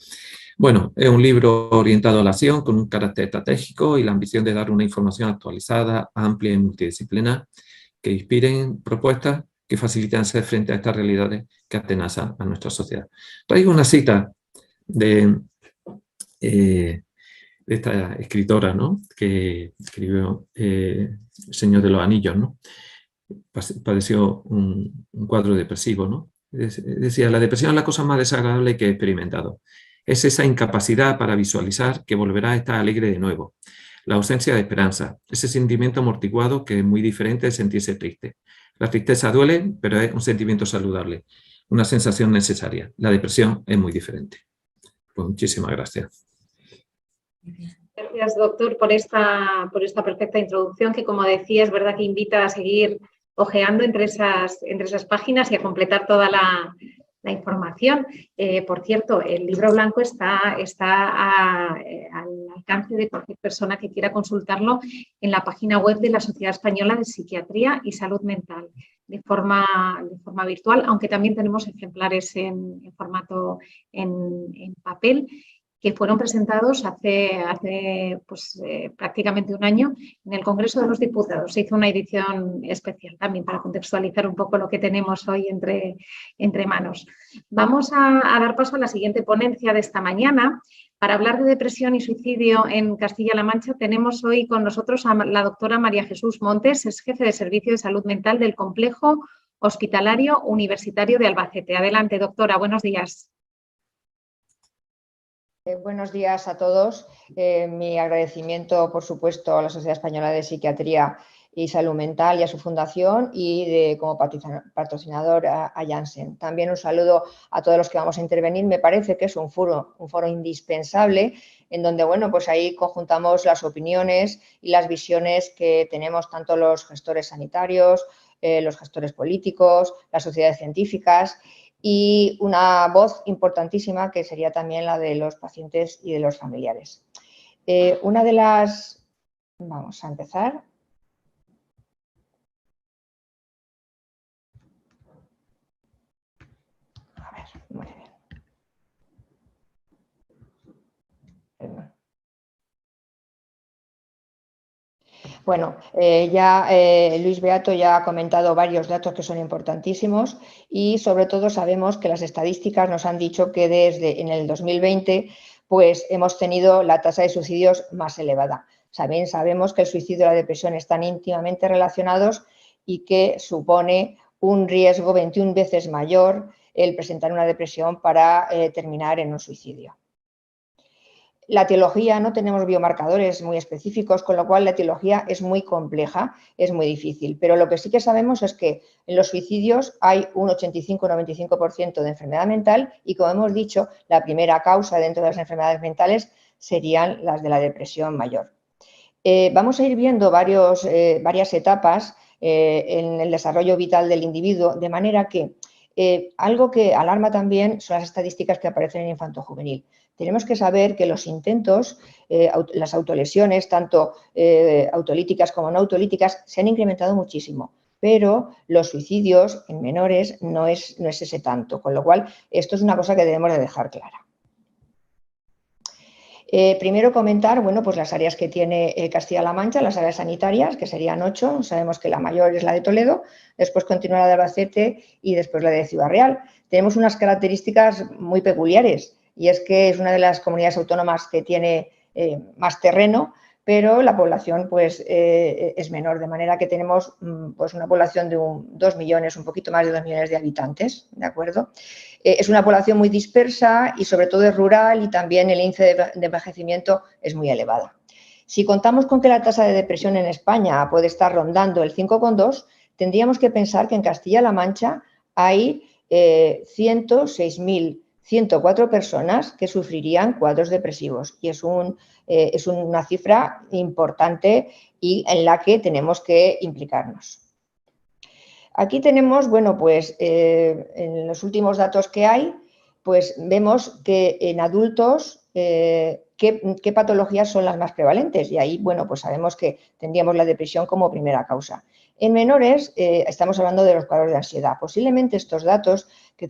Bueno, es un libro orientado a la acción con un carácter estratégico y la ambición de dar una información actualizada, amplia y multidisciplinar que inspiren propuestas que faciliten hacer frente a estas realidades que atenazan a nuestra sociedad. Traigo una cita de esta escritora, ¿no? Que escribió El Señor de los Anillos, ¿no? Padeció un cuadro depresivo, ¿no? Decía, la depresión es la cosa más desagradable que he experimentado. Es esa incapacidad para visualizar que volverá a estar alegre de nuevo. La ausencia de esperanza, ese sentimiento amortiguado que es muy diferente de sentirse triste. La tristeza duele, pero es un sentimiento saludable, una sensación necesaria. La depresión es muy diferente. Pues muchísimas gracias. Gracias, doctor, por esta perfecta introducción que, como decía, es verdad que invita a seguir ojeando entre esas páginas y a completar toda la información. Por cierto, el libro blanco está al alcance de cualquier persona que quiera consultarlo en la página web de la Sociedad Española de Psiquiatría y Salud Mental de forma virtual, aunque también tenemos ejemplares en formato en papel, que fueron presentados hace prácticamente un año en el Congreso de los Diputados. Se hizo una edición especial también para contextualizar un poco lo que tenemos hoy entre manos. Vamos a dar paso a la siguiente ponencia de esta mañana. Para hablar de depresión y suicidio en Castilla-La Mancha tenemos hoy con nosotros a la doctora María Jesús Montes, es jefe de Servicio de Salud Mental del Complejo Hospitalario Universitario de Albacete. Adelante, doctora, buenos días. Buenos días a todos. Mi agradecimiento, por supuesto, a la Sociedad Española de Psiquiatría y Salud Mental y a su fundación y como patrocinador a Janssen. También un saludo a todos los que vamos a intervenir. Me parece que es un foro indispensable en donde, bueno, pues ahí conjuntamos las opiniones y las visiones que tenemos tanto los gestores sanitarios, los gestores políticos, las sociedades científicas y una voz importantísima que sería también la de los pacientes y de los familiares. Vamos a empezar. A ver, muy bien. Perdón. Bueno, Luis Beato ya ha comentado varios datos que son importantísimos y sobre todo sabemos que las estadísticas nos han dicho que desde en el 2020 pues hemos tenido la tasa de suicidios más elevada. También sabemos que el suicidio y la depresión están íntimamente relacionados y que supone un riesgo 21 veces mayor el presentar una depresión para terminar en un suicidio. La etiología, no tenemos biomarcadores muy específicos, con lo cual la etiología es muy compleja, es muy difícil. Pero lo que sí que sabemos es que en los suicidios hay un 85-95% de enfermedad mental y, como hemos dicho, la primera causa dentro de las enfermedades mentales serían las de la depresión mayor. Vamos a ir viendo varias etapas en el desarrollo vital del individuo, de manera que algo que alarma también son las estadísticas que aparecen en infanto-juvenil. Tenemos que saber que los intentos, las autolesiones, tanto autolíticas como no autolíticas, se han incrementado muchísimo, pero los suicidios en menores no es ese tanto, con lo cual esto es una cosa que debemos de dejar clara. Primero comentar, bueno, pues las áreas que tiene Castilla-La Mancha, las áreas sanitarias, que serían 8, sabemos que la mayor es la de Toledo, después continúa la de Albacete y después la de Ciudad Real. Tenemos unas características muy peculiares y es que es una de las comunidades autónomas que tiene más terreno, pero la población pues, es menor, de manera que tenemos pues, una población de 2 millones, un poquito más de 2 millones de habitantes, ¿de acuerdo? Es una población muy dispersa y sobre todo es rural y también el índice de envejecimiento es muy elevado. Si contamos con que la tasa de depresión en España puede estar rondando el 5,2, tendríamos que pensar que en Castilla-La Mancha hay 106.104 personas que sufrirían cuadros depresivos y es una cifra importante y en la que tenemos que implicarnos. Aquí tenemos, bueno, pues en los últimos datos que hay, pues vemos que en adultos qué patologías son las más prevalentes y ahí, bueno, pues sabemos que tendríamos la depresión como primera causa. En menores estamos hablando de los cuadros de ansiedad. Posiblemente estos datos que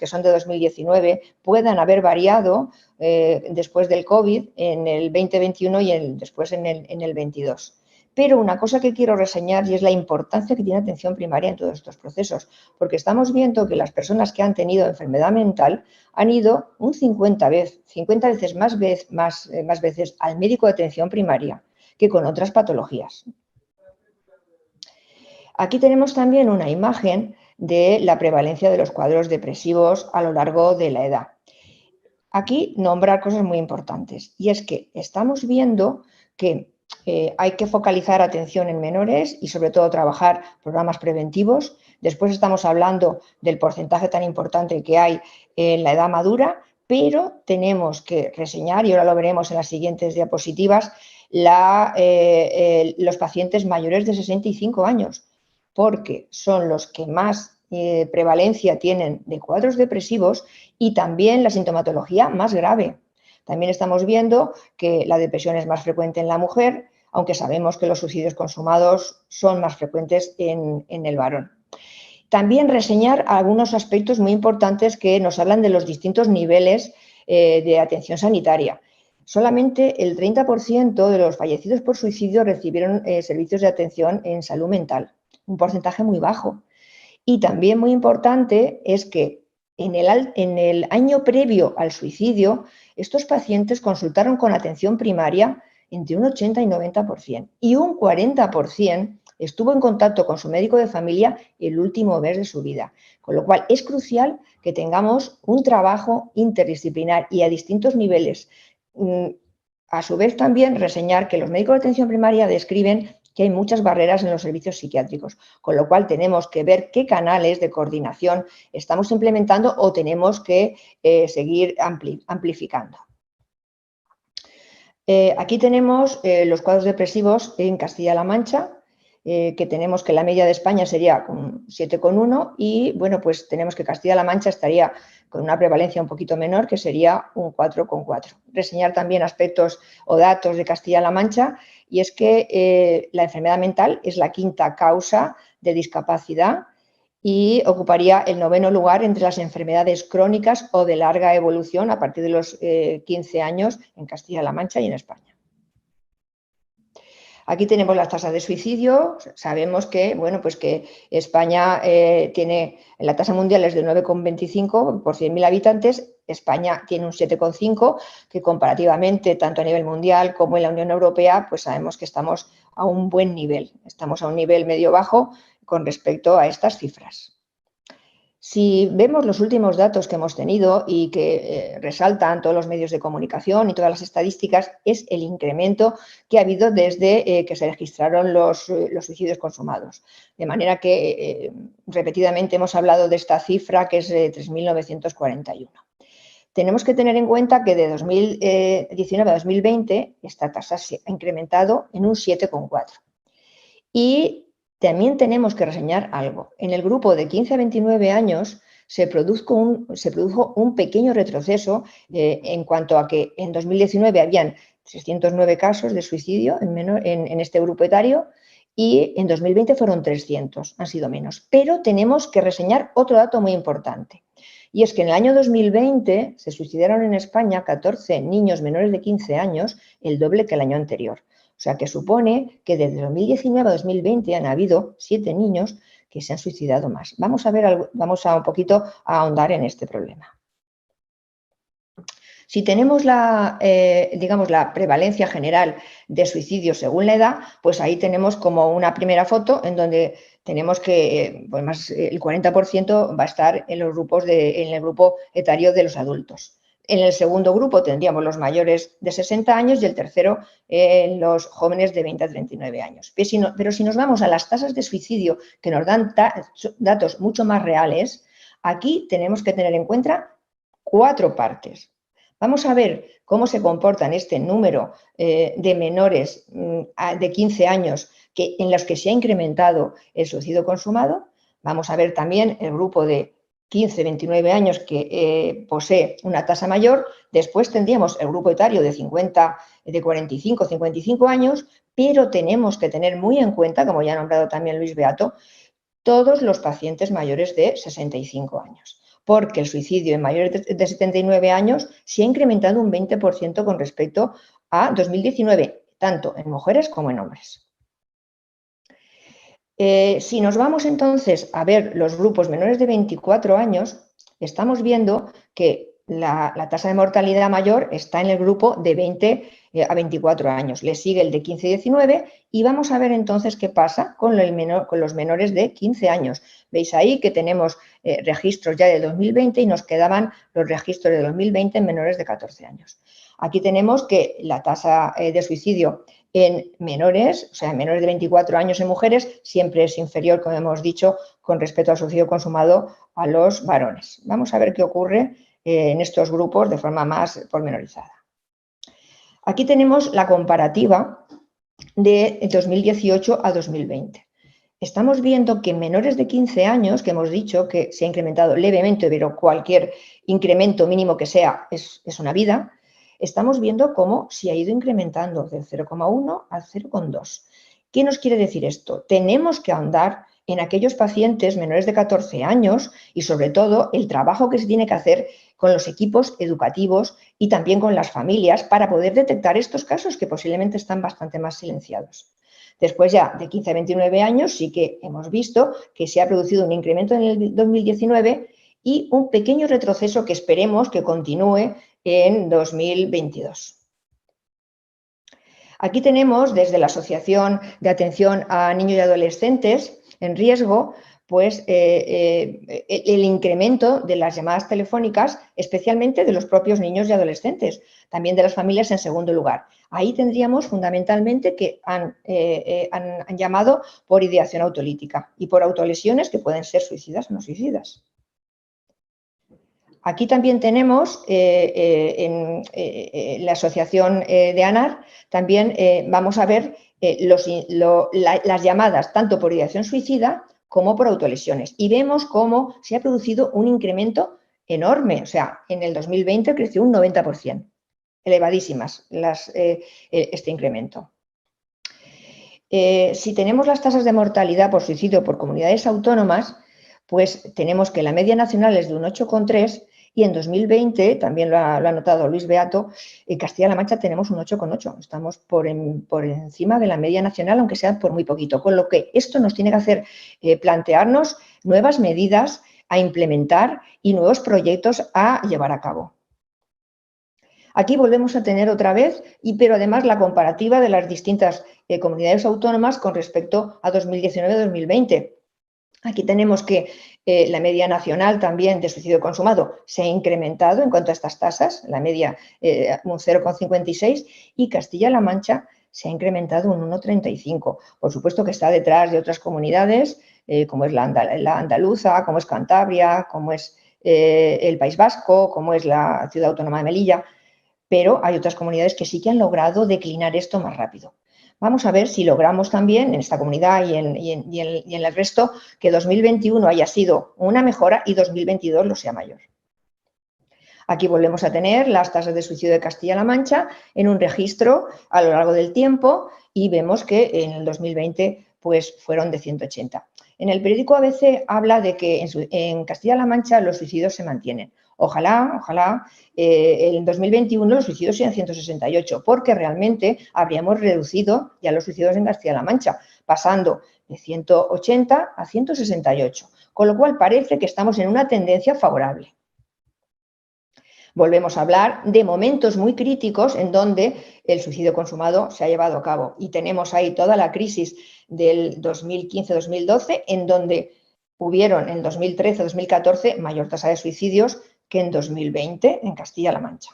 son de 2019 puedan haber variado después del COVID en el 2021 y después en el 22. Pero una cosa que quiero reseñar y es la importancia que tiene atención primaria en todos estos procesos, porque estamos viendo que las personas que han tenido enfermedad mental han ido un 50 veces más veces al médico de atención primaria que con otras patologías. Aquí tenemos también una imagen de la prevalencia de los cuadros depresivos a lo largo de la edad. Aquí nombrar cosas muy importantes y es que estamos viendo que hay que focalizar atención en menores y sobre todo trabajar programas preventivos. Después estamos hablando del porcentaje tan importante que hay en la edad madura, pero tenemos que reseñar, y ahora lo veremos en las siguientes diapositivas, los pacientes mayores de 65 años, porque son los que más prevalencia tienen de cuadros depresivos y también la sintomatología más grave. También estamos viendo que la depresión es más frecuente en la mujer, aunque sabemos que los suicidios consumados son más frecuentes en el varón. También reseñar algunos aspectos muy importantes que nos hablan de los distintos niveles de atención sanitaria. Solamente el 30% de los fallecidos por suicidio recibieron servicios de atención en salud mental, un porcentaje muy bajo. Y también muy importante es que en el año previo al suicidio, estos pacientes consultaron con atención primaria entre un 80 y 90% y un 40% estuvo en contacto con su médico de familia el último mes de su vida. Con lo cual es crucial que tengamos un trabajo interdisciplinar y a distintos niveles. A su vez también reseñar que los médicos de atención primaria describen que hay muchas barreras en los servicios psiquiátricos, con lo cual tenemos que ver qué canales de coordinación estamos implementando o tenemos que seguir amplificando. Aquí tenemos los cuadros depresivos en Castilla-La Mancha, que tenemos que la media de España sería con 7,1 y bueno, pues tenemos que Castilla-La Mancha estaría con una prevalencia un poquito menor, que sería un 4,4. Reseñar también aspectos o datos de Castilla-La Mancha, y es que la enfermedad mental es la quinta causa de discapacidad y ocuparía el 9º lugar entre las enfermedades crónicas o de larga evolución a partir de los 15 años en Castilla-La Mancha y en España. Aquí tenemos las tasas de suicidio. Sabemos que, bueno, pues que España tiene, la tasa mundial es de 9,25 por 100.000 habitantes. España tiene un 7,5, que comparativamente, tanto a nivel mundial como en la Unión Europea, pues sabemos que estamos a un buen nivel. Estamos a un nivel medio-bajo con respecto a estas cifras. Si vemos los últimos datos que hemos tenido y que resaltan todos los medios de comunicación y todas las estadísticas, es el incremento que ha habido desde que se registraron los suicidios consumados. De manera que repetidamente hemos hablado de esta cifra, que es de 3.941. Tenemos que tener en cuenta que de 2019 a 2020 esta tasa se ha incrementado en un 7,4. Y también tenemos que reseñar algo. En el grupo de 15 a 29 años se produjo un pequeño retroceso en cuanto a que en 2019 habían 609 casos de suicidio en este grupo etario y en 2020 fueron 300, han sido menos. Pero tenemos que reseñar otro dato muy importante. Y es que en el año 2020 se suicidaron en España 14 niños menores de 15 años, el doble que el año anterior. O sea, que supone que desde 2019 a 2020 han habido 7 niños que se han suicidado más. Vamos a un poquito a ahondar en este problema. Si tenemos digamos, la prevalencia general de suicidios según la edad, pues ahí tenemos como una primera foto en donde tenemos que pues más, el 40% va a estar en el grupo etario de los adultos. En el segundo grupo tendríamos los mayores de 60 años y el tercero los jóvenes de 20 a 39 años. Pero si nos vamos a las tasas de suicidio que nos dan datos mucho más reales, aquí tenemos que tener en cuenta 4 partes. Vamos a ver cómo se comportan este número de menores de 15 años en los que se ha incrementado el suicidio consumado. Vamos a ver también el grupo de 15-29 años que posee una tasa mayor. Después tendríamos el grupo etario de 45-55 años, pero tenemos que tener muy en cuenta, como ya ha nombrado también Luis Beato, todos los pacientes mayores de 65 años, porque el suicidio en mayores de 79 años se ha incrementado un 20% con respecto a 2019, tanto en mujeres como en hombres. Si nos vamos entonces a ver los grupos menores de 24 años, estamos viendo que la tasa de mortalidad mayor está en el grupo de 20 a 24 años. Le sigue el de 15 y 19 y vamos a ver entonces qué pasa con los menores de 15 años. Veis ahí que tenemos registros ya de 2020 y nos quedaban los registros de 2020 en menores de 14 años. Aquí tenemos que la tasa de suicidio en menores, o sea, en menores de 24 años en mujeres, siempre es inferior, como hemos dicho, con respecto al suicidio consumado a los varones. Vamos a ver qué ocurre en estos grupos de forma más pormenorizada. Aquí tenemos la comparativa de 2018 a 2020. Estamos viendo que en menores de 15 años, que hemos dicho que se ha incrementado levemente, pero cualquier incremento mínimo que sea es una vida, estamos viendo cómo se ha ido incrementando del 0,1 al 0,2. ¿Qué nos quiere decir esto? Tenemos que ahondar en aquellos pacientes menores de 14 años y sobre todo el trabajo que se tiene que hacer con los equipos educativos y también con las familias para poder detectar estos casos que posiblemente están bastante más silenciados. Después ya de 15 a 29 años sí que hemos visto que se ha producido un incremento en el 2019 y un pequeño retroceso que esperemos que continúe en 2022. Aquí tenemos desde la Asociación de Atención a Niños y Adolescentes en Riesgo, pues el incremento de las llamadas telefónicas, especialmente de los propios niños y adolescentes, también de las familias en segundo lugar. Ahí tendríamos fundamentalmente que han llamado por ideación autolítica y por autolesiones que pueden ser suicidas o no suicidas. Aquí también tenemos en la asociación de ANAR, también vamos a ver las llamadas tanto por ideación suicida como por autolesiones. Y vemos cómo se ha producido un incremento enorme. O sea, en el 2020 creció un 90%. Elevadísimas este incremento. Si tenemos las tasas de mortalidad por suicidio por comunidades autónomas, pues tenemos que la media nacional es de un 8,3 y en 2020, también lo ha notado Luis Beato, en Castilla-La Mancha tenemos un 8,8. Estamos por encima de la media nacional, aunque sea por muy poquito. Con lo que esto nos tiene que hacer plantearnos nuevas medidas a implementar y nuevos proyectos a llevar a cabo. Aquí volvemos a tener otra vez, pero además la comparativa de las distintas comunidades autónomas con respecto a 2019-2020. Aquí tenemos que la media nacional también de suicidio consumado se ha incrementado en cuanto a estas tasas, la media un 0,56 y Castilla-La Mancha se ha incrementado un 1,35. Por supuesto que está detrás de otras comunidades como es la andaluza, como es Cantabria, como es el País Vasco, como es la Ciudad Autónoma de Melilla, pero hay otras comunidades que sí que han logrado declinar esto más rápido. Vamos a ver si logramos también en esta comunidad y en el resto que 2021 haya sido una mejora y 2022 lo sea mayor. Aquí volvemos a tener las tasas de suicidio de Castilla-La Mancha en un registro a lo largo del tiempo y vemos que en el 2020 pues, fueron de 180. En el periódico ABC habla de que en Castilla-La Mancha los suicidios se mantienen. Ojalá en 2021 los suicidios sean 168, porque realmente habríamos reducido ya los suicidios en Castilla-La Mancha, pasando de 180 a 168, con lo cual parece que estamos en una tendencia favorable. Volvemos a hablar de momentos muy críticos en donde el suicidio consumado se ha llevado a cabo y tenemos ahí toda la crisis del 2015-2012 en donde hubieron en 2013-2014 mayor tasa de suicidios que en 2020 en Castilla-La Mancha.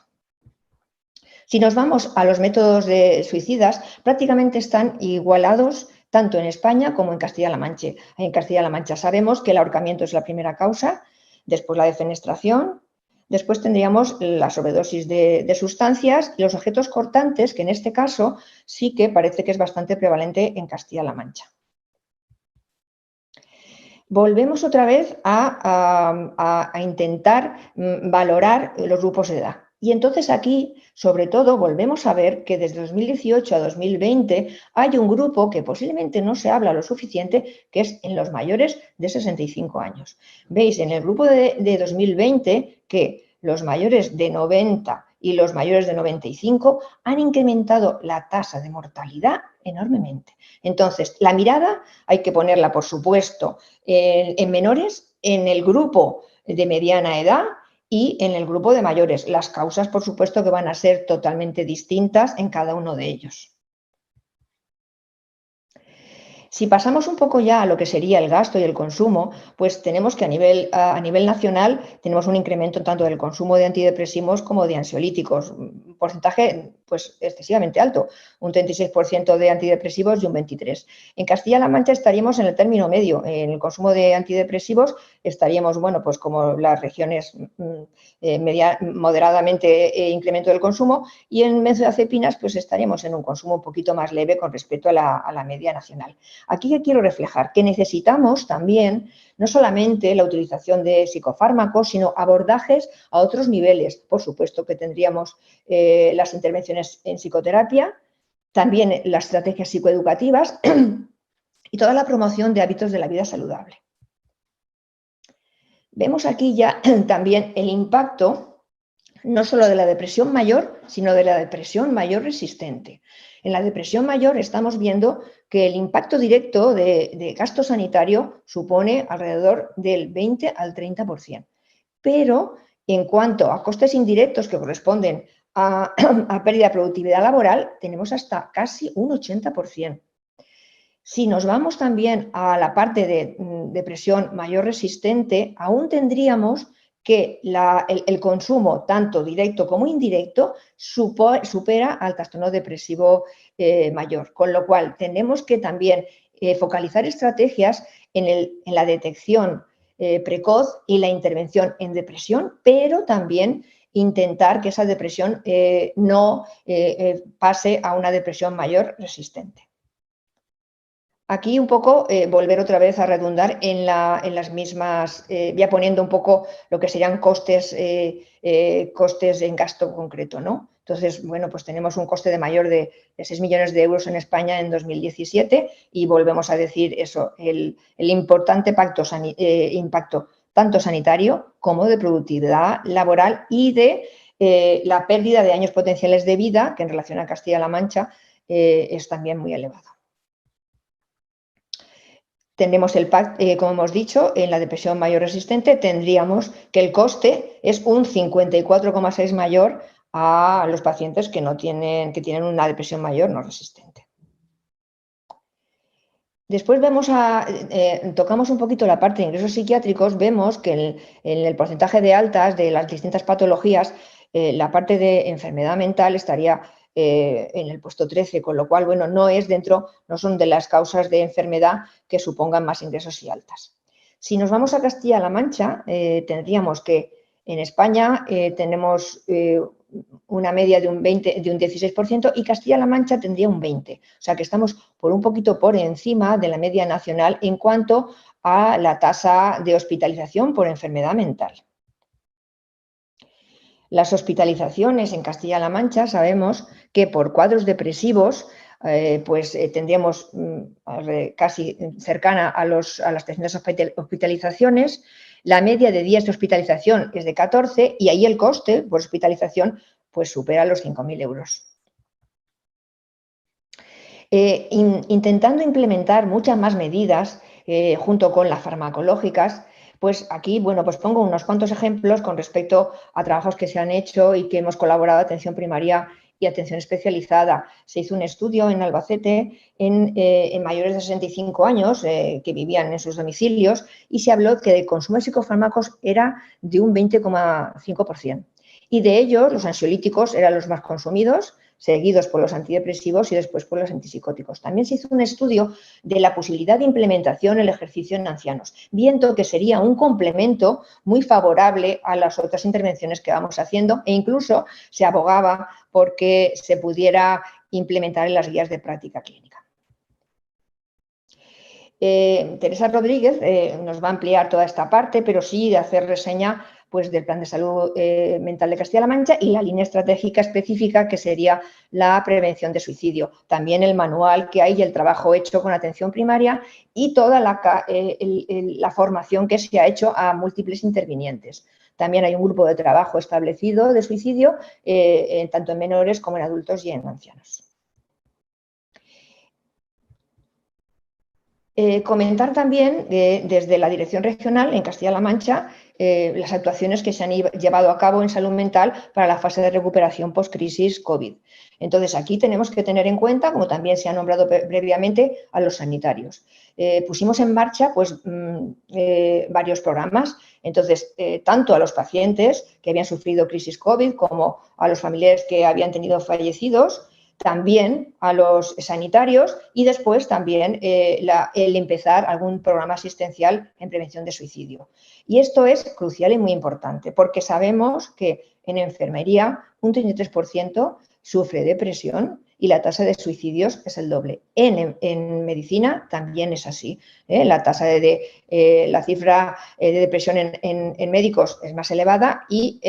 Si nos vamos a los métodos de suicidas, prácticamente están igualados tanto en España como en Castilla-La Mancha. En Castilla-La Mancha sabemos que el ahorcamiento es la primera causa, después la defenestración, después tendríamos la sobredosis de sustancias y los objetos cortantes, que en este caso sí que parece que es bastante prevalente en Castilla-La Mancha. Volvemos otra vez a intentar valorar los grupos de edad. Y entonces aquí, sobre todo, volvemos a ver que desde 2018 a 2020 hay un grupo que posiblemente no se habla lo suficiente, que es en los mayores de 65 años. Veis en el grupo de 2020 que los mayores de 90 y los mayores de 95 han incrementado la tasa de mortalidad enormemente. Entonces, la mirada hay que ponerla, por supuesto, en menores, en el grupo de mediana edad y en el grupo de mayores. Las causas, por supuesto, que van a ser totalmente distintas en cada uno de ellos. Si pasamos un poco ya a lo que sería el gasto y el consumo, pues tenemos que a nivel nacional tenemos un incremento tanto del consumo de antidepresivos como de ansiolíticos, un porcentaje pues excesivamente alto, un 36% de antidepresivos y un 23%. En Castilla-La Mancha estaríamos en el término medio, en el consumo de antidepresivos estaríamos, bueno, pues como las regiones moderadamente incremento del consumo y en benzodiazepinas pues estaríamos en un consumo un poquito más leve con respecto a la media nacional. Aquí yo quiero reflejar que necesitamos también no solamente la utilización de psicofármacos, sino abordajes a otros niveles. Por supuesto que tendríamos las intervenciones en psicoterapia, también las estrategias psicoeducativas y toda la promoción de hábitos de la vida saludable. Vemos aquí ya también el impacto no solo de la depresión mayor, sino de la depresión mayor resistente. En la depresión mayor estamos viendo que el impacto directo de gasto sanitario supone alrededor del 20 al 30%. Pero en cuanto a costes indirectos que corresponden a pérdida de productividad laboral, tenemos hasta casi un 80%. Si nos vamos también a la parte de depresión mayor resistente, aún tendríamos que el consumo, tanto directo como indirecto, supera al trastorno depresivo mayor. Con lo cual, tenemos que también focalizar estrategias en la detección precoz y la intervención en depresión, pero también intentar que esa depresión no pase a una depresión mayor resistente. Aquí un poco volver otra vez a redundar en las mismas, ya poniendo un poco lo que serían costes en gasto concreto, ¿no? Entonces, bueno, pues tenemos un coste de mayor de 6 millones de euros en España en 2017 y volvemos a decir eso, el importante impacto tanto sanitario como de productividad laboral y de la pérdida de años potenciales de vida, que en relación a Castilla-La Mancha es también muy elevado. Tendremos como hemos dicho, en la depresión mayor resistente tendríamos que el coste es un 54,6 mayor a los pacientes que tienen una depresión mayor no resistente. Después tocamos un poquito la parte de ingresos psiquiátricos, vemos que en el porcentaje de altas de las distintas patologías, la parte de enfermedad mental estaría en el puesto 13, con lo cual, bueno, no son de las causas de enfermedad que supongan más ingresos y altas. Si nos vamos a Castilla-La Mancha, tendríamos que en España tenemos una media de un 16% y Castilla-La Mancha tendría un 20%. O sea que estamos un poquito por encima de la media nacional en cuanto a la tasa de hospitalización por enfermedad mental. Las hospitalizaciones en Castilla-La Mancha sabemos que por cuadros depresivos tendríamos casi cercana a las 300 hospitalizaciones. La media de días de hospitalización es de 14 y ahí el coste por hospitalización pues supera los 5.000 euros. Intentando implementar muchas más medidas junto con las farmacológicas, pues aquí, bueno, pues pongo unos cuantos ejemplos con respecto a trabajos que se han hecho y que hemos colaborado atención primaria y atención especializada. Se hizo un estudio en Albacete en mayores de 65 años que vivían en sus domicilios y se habló que el consumo de psicofármacos era de un 20,5%. Y de ellos, los ansiolíticos eran los más consumidos, seguidos por los antidepresivos y después por los antipsicóticos. También se hizo un estudio de la posibilidad de implementación del ejercicio en ancianos, viendo que sería un complemento muy favorable a las otras intervenciones que vamos haciendo e incluso se abogaba porque se pudiera implementar en las guías de práctica clínica. Teresa Rodríguez nos va a ampliar toda esta parte, pero sí de hacer reseña pues, del Plan de Salud Mental de Castilla-La Mancha y la línea estratégica específica que sería la prevención de suicidio. También el manual que hay y el trabajo hecho con atención primaria y toda la formación que se ha hecho a múltiples intervinientes. También hay un grupo de trabajo establecido de suicidio, tanto en menores como en adultos y en ancianos. Comentar también desde la Dirección Regional en Castilla-La Mancha las actuaciones que se han llevado a cabo en salud mental para la fase de recuperación post-crisis COVID. Entonces, aquí tenemos que tener en cuenta, como también se ha nombrado previamente, a los sanitarios. Pusimos en marcha pues, varios programas. Entonces, tanto a los pacientes que habían sufrido crisis COVID como a los familiares que habían tenido fallecidos, también a los sanitarios y después también el empezar algún programa asistencial en prevención de suicidio. Y esto es crucial y muy importante porque sabemos que en enfermería un 33% sufre depresión y la tasa de suicidios es el doble. En medicina también es así. La tasa la cifra de depresión en médicos es más elevada y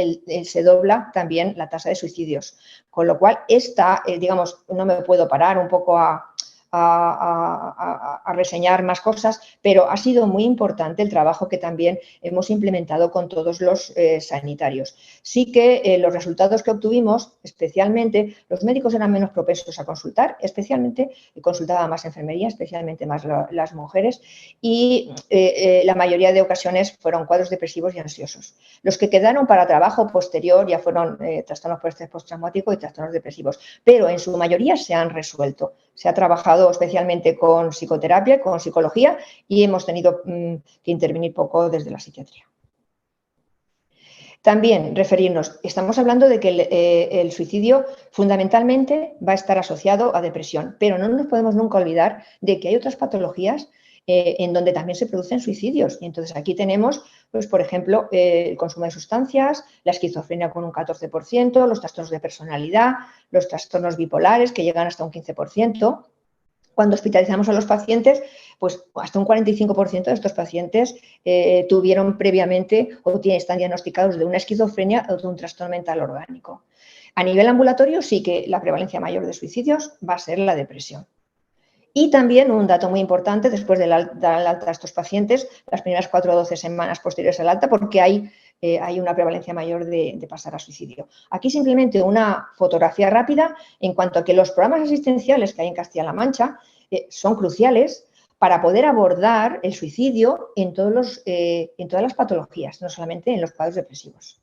se dobla también la tasa de suicidios. Con lo cual, digamos, no me puedo parar un poco a reseñar más cosas, pero ha sido muy importante el trabajo que también hemos implementado con todos los sanitarios. Sí que los resultados que obtuvimos, especialmente, los médicos eran menos propensos a consultar, especialmente consultaba más enfermería, especialmente más las mujeres, y la mayoría de ocasiones fueron cuadros depresivos y ansiosos. Los que quedaron para trabajo posterior ya fueron trastornos por estrés postraumático y trastornos depresivos, pero en su mayoría se han resuelto. Se ha trabajado especialmente con psicoterapia, con psicología y hemos tenido que intervenir poco desde la psiquiatría. También referirnos, estamos hablando de que el suicidio fundamentalmente va a estar asociado a depresión, pero no nos podemos nunca olvidar de que hay otras patologías en donde también se producen suicidios. Y entonces aquí tenemos, pues, por ejemplo, el consumo de sustancias, la esquizofrenia con un 14%, los trastornos de personalidad, los trastornos bipolares que llegan hasta un 15%. Cuando hospitalizamos a los pacientes, pues hasta un 45% de estos pacientes tuvieron previamente o están diagnosticados de una esquizofrenia o de un trastorno mental orgánico. A nivel ambulatorio sí que la prevalencia mayor de suicidios va a ser la depresión. Y también un dato muy importante, después de dar el alta a estos pacientes, las primeras 4 o 12 semanas posteriores al alta, porque hay una prevalencia mayor de pasar a suicidio. Aquí simplemente una fotografía rápida en cuanto a que los programas asistenciales que hay en Castilla-La Mancha son cruciales para poder abordar el suicidio en todas las patologías, no solamente en los cuadros depresivos.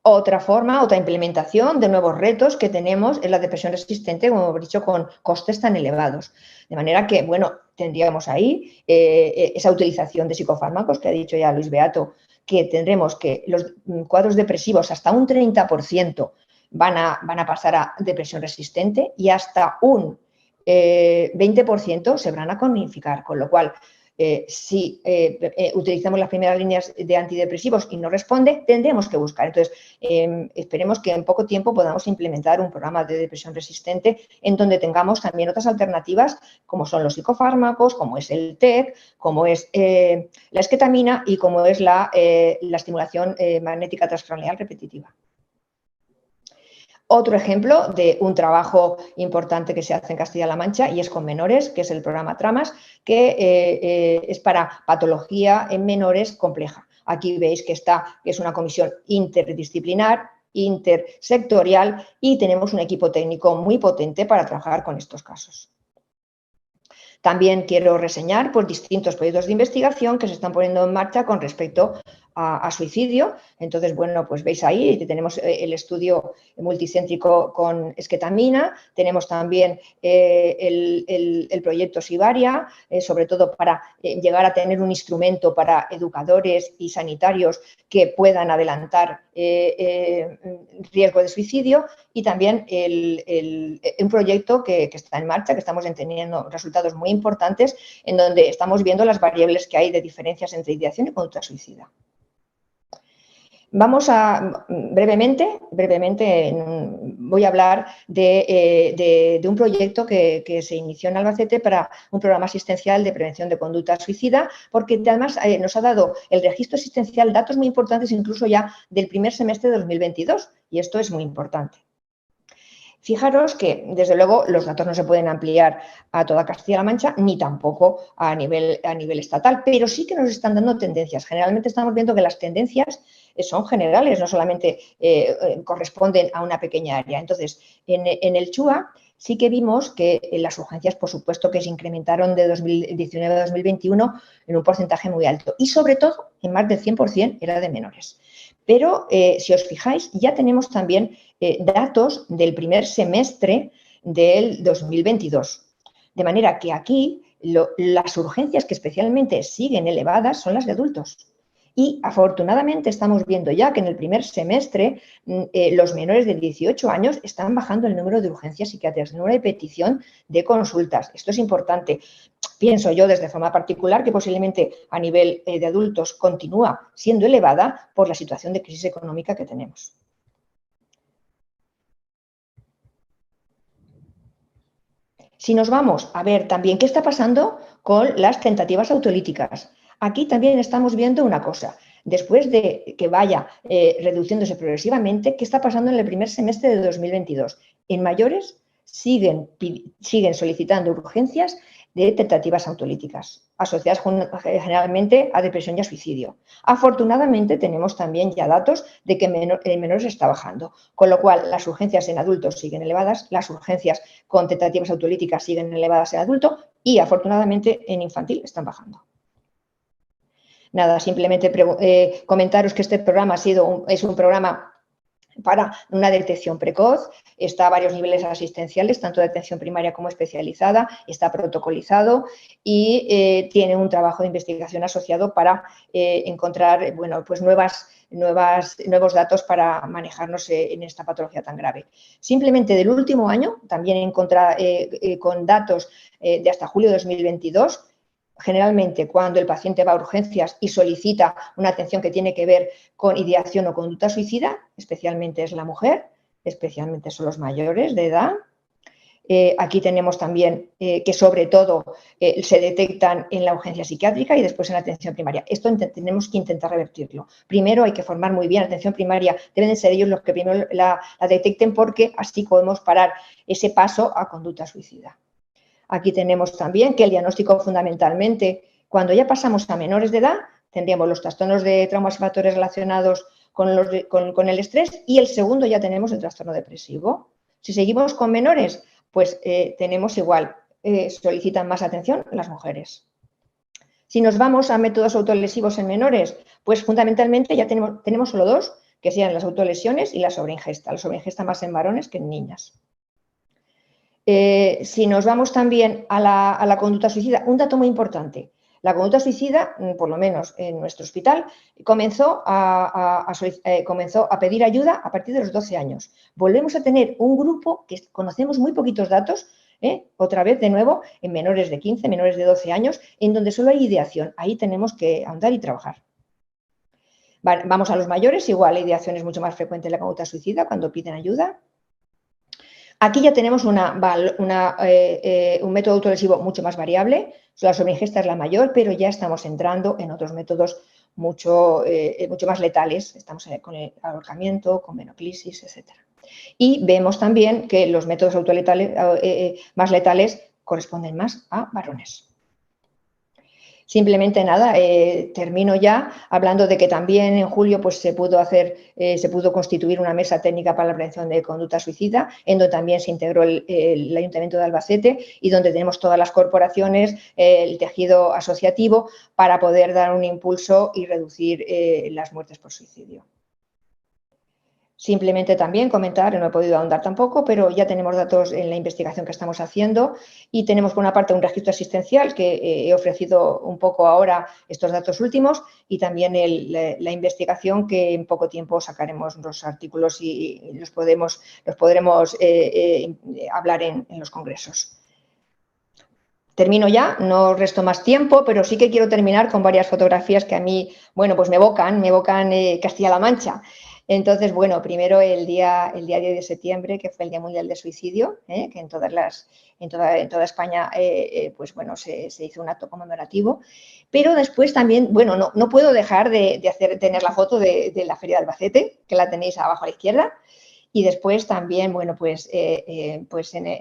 Otra forma, otra implementación de nuevos retos que tenemos es la depresión resistente, como hemos dicho, con costes tan elevados. De manera que, bueno, tendríamos ahí esa utilización de psicofármacos que ha dicho ya Luis Beato, que tendremos que los cuadros depresivos hasta un 30% van a pasar a depresión resistente y hasta un 20% se van a cronificar, con lo cual si utilizamos las primeras líneas de antidepresivos y no responde, tendremos que buscar. Entonces, esperemos que en poco tiempo podamos implementar un programa de depresión resistente en donde tengamos también otras alternativas, como son los psicofármacos, como es el TEC, como es la esketamina y como es la estimulación magnética transcranial repetitiva. Otro ejemplo de un trabajo importante que se hace en Castilla-La Mancha y es con menores, que es el programa Tramas, que es para patología en menores compleja. Aquí veis que es una comisión interdisciplinar, intersectorial y tenemos un equipo técnico muy potente para trabajar con estos casos. También quiero reseñar pues, distintos proyectos de investigación que se están poniendo en marcha con respecto a suicidio. Entonces, bueno, pues veis ahí que tenemos el estudio multicéntrico con esketamina, tenemos también el proyecto Sibaria, sobre todo para llegar a tener un instrumento para educadores y sanitarios que puedan adelantar riesgo de suicidio y también un proyecto que está en marcha, que estamos teniendo resultados muy importantes en donde estamos viendo las variables que hay de diferencias entre ideación y conducta suicida. Vamos a, brevemente, voy a hablar de un proyecto que se inició en Albacete para un programa asistencial de prevención de conducta suicida, porque además nos ha dado el registro asistencial datos muy importantes incluso ya del primer semestre de 2022, y esto es muy importante. Fijaros que, desde luego, los datos no se pueden ampliar a toda Castilla-La Mancha, ni tampoco a nivel estatal, pero sí que nos están dando tendencias. Generalmente estamos viendo que las tendencias son generales, no solamente corresponden a una pequeña área. Entonces, en el CHUA sí que vimos que las urgencias, por supuesto, que se incrementaron de 2019 a 2021 en un porcentaje muy alto y, sobre todo, en más del 100% era de menores. Pero, si os fijáis, ya tenemos también datos del primer semestre del 2022. De manera que aquí las urgencias que especialmente siguen elevadas son las de adultos. Y afortunadamente estamos viendo ya que en el primer semestre los menores de 18 años están bajando el número de urgencias psiquiátricas, el número de petición de consultas. Esto es importante. Pienso yo desde forma particular que posiblemente a nivel de adultos continúa siendo elevada por la situación de crisis económica que tenemos. Si nos vamos a ver también qué está pasando con las tentativas autolíticas, aquí también estamos viendo una cosa. Después de que vaya reduciéndose progresivamente, ¿qué está pasando en el primer semestre de 2022? En mayores siguen solicitando urgencias de tentativas autolíticas, asociadas generalmente a depresión y a suicidio. Afortunadamente tenemos también ya datos de que en menores está bajando, con lo cual las urgencias en adultos siguen elevadas, las urgencias con tentativas autolíticas siguen elevadas en adulto y afortunadamente en infantil están bajando. Nada, simplemente comentaros que este programa es un programa para una detección precoz, está a varios niveles asistenciales, tanto de atención primaria como especializada, está protocolizado y tiene un trabajo de investigación asociado para encontrar pues nuevos datos para manejarnos en esta patología tan grave. Simplemente del último año, también con datos de hasta julio de 2022, generalmente cuando el paciente va a urgencias y solicita una atención que tiene que ver con ideación o conducta suicida, especialmente es la mujer, especialmente son los mayores de edad. Aquí tenemos también que sobre todo se detectan en la urgencia psiquiátrica y después en la atención primaria. Esto tenemos que intentar revertirlo. Primero hay que formar muy bien la atención primaria, deben de ser ellos los que primero la detecten porque así podemos parar ese paso a conducta suicida. Aquí tenemos también que el diagnóstico fundamentalmente, cuando ya pasamos a menores de edad, tendríamos los trastornos de traumas y factores relacionados con el estrés y el segundo ya tenemos el trastorno depresivo. Si seguimos con menores, pues tenemos igual, solicitan más atención las mujeres. Si nos vamos a métodos autolesivos en menores, pues fundamentalmente ya tenemos solo dos, que sean las autolesiones y la sobreingesta más en varones que en niñas. Si nos vamos también a la conducta suicida, un dato muy importante. La conducta suicida, por lo menos en nuestro hospital, comenzó a pedir ayuda a partir de los 12 años. Volvemos a tener un grupo que conocemos muy poquitos datos, otra vez de nuevo en menores de 15, menores de 12 años, en donde solo hay ideación. Ahí tenemos que ahondar y trabajar. Vamos a los mayores, igual la ideación es mucho más frecuente en la conducta suicida cuando piden ayuda. Aquí ya tenemos un método autolesivo mucho más variable. La sobreingesta es la mayor, pero ya estamos entrando en otros métodos mucho más letales. Estamos con el ahorcamiento, con venoclisis, etc. Y vemos también que los métodos más letales corresponden más a varones. Simplemente nada, termino ya hablando de que también en julio pues, se pudo constituir una mesa técnica para la prevención de conducta suicida, en donde también se integró el Ayuntamiento de Albacete y donde tenemos todas las corporaciones, el tejido asociativo, para poder dar un impulso y reducir las muertes por suicidio. Simplemente también comentar, no he podido ahondar tampoco, pero ya tenemos datos en la investigación que estamos haciendo y tenemos por una parte un registro asistencial que he ofrecido un poco ahora estos datos últimos y también la investigación que en poco tiempo sacaremos los artículos y los podremos hablar en los congresos. Termino ya, no resto más tiempo, pero sí que quiero terminar con varias fotografías que a mí, bueno, pues me evocan Castilla-La Mancha. Entonces, bueno, primero el día 10 de septiembre, que fue el Día Mundial de Suicidio, que en toda España pues, bueno, se hizo un acto conmemorativo. Pero después también, bueno, no puedo dejar de tener la foto de la Feria de Albacete, que la tenéis abajo a la izquierda. Y después también, bueno, pues en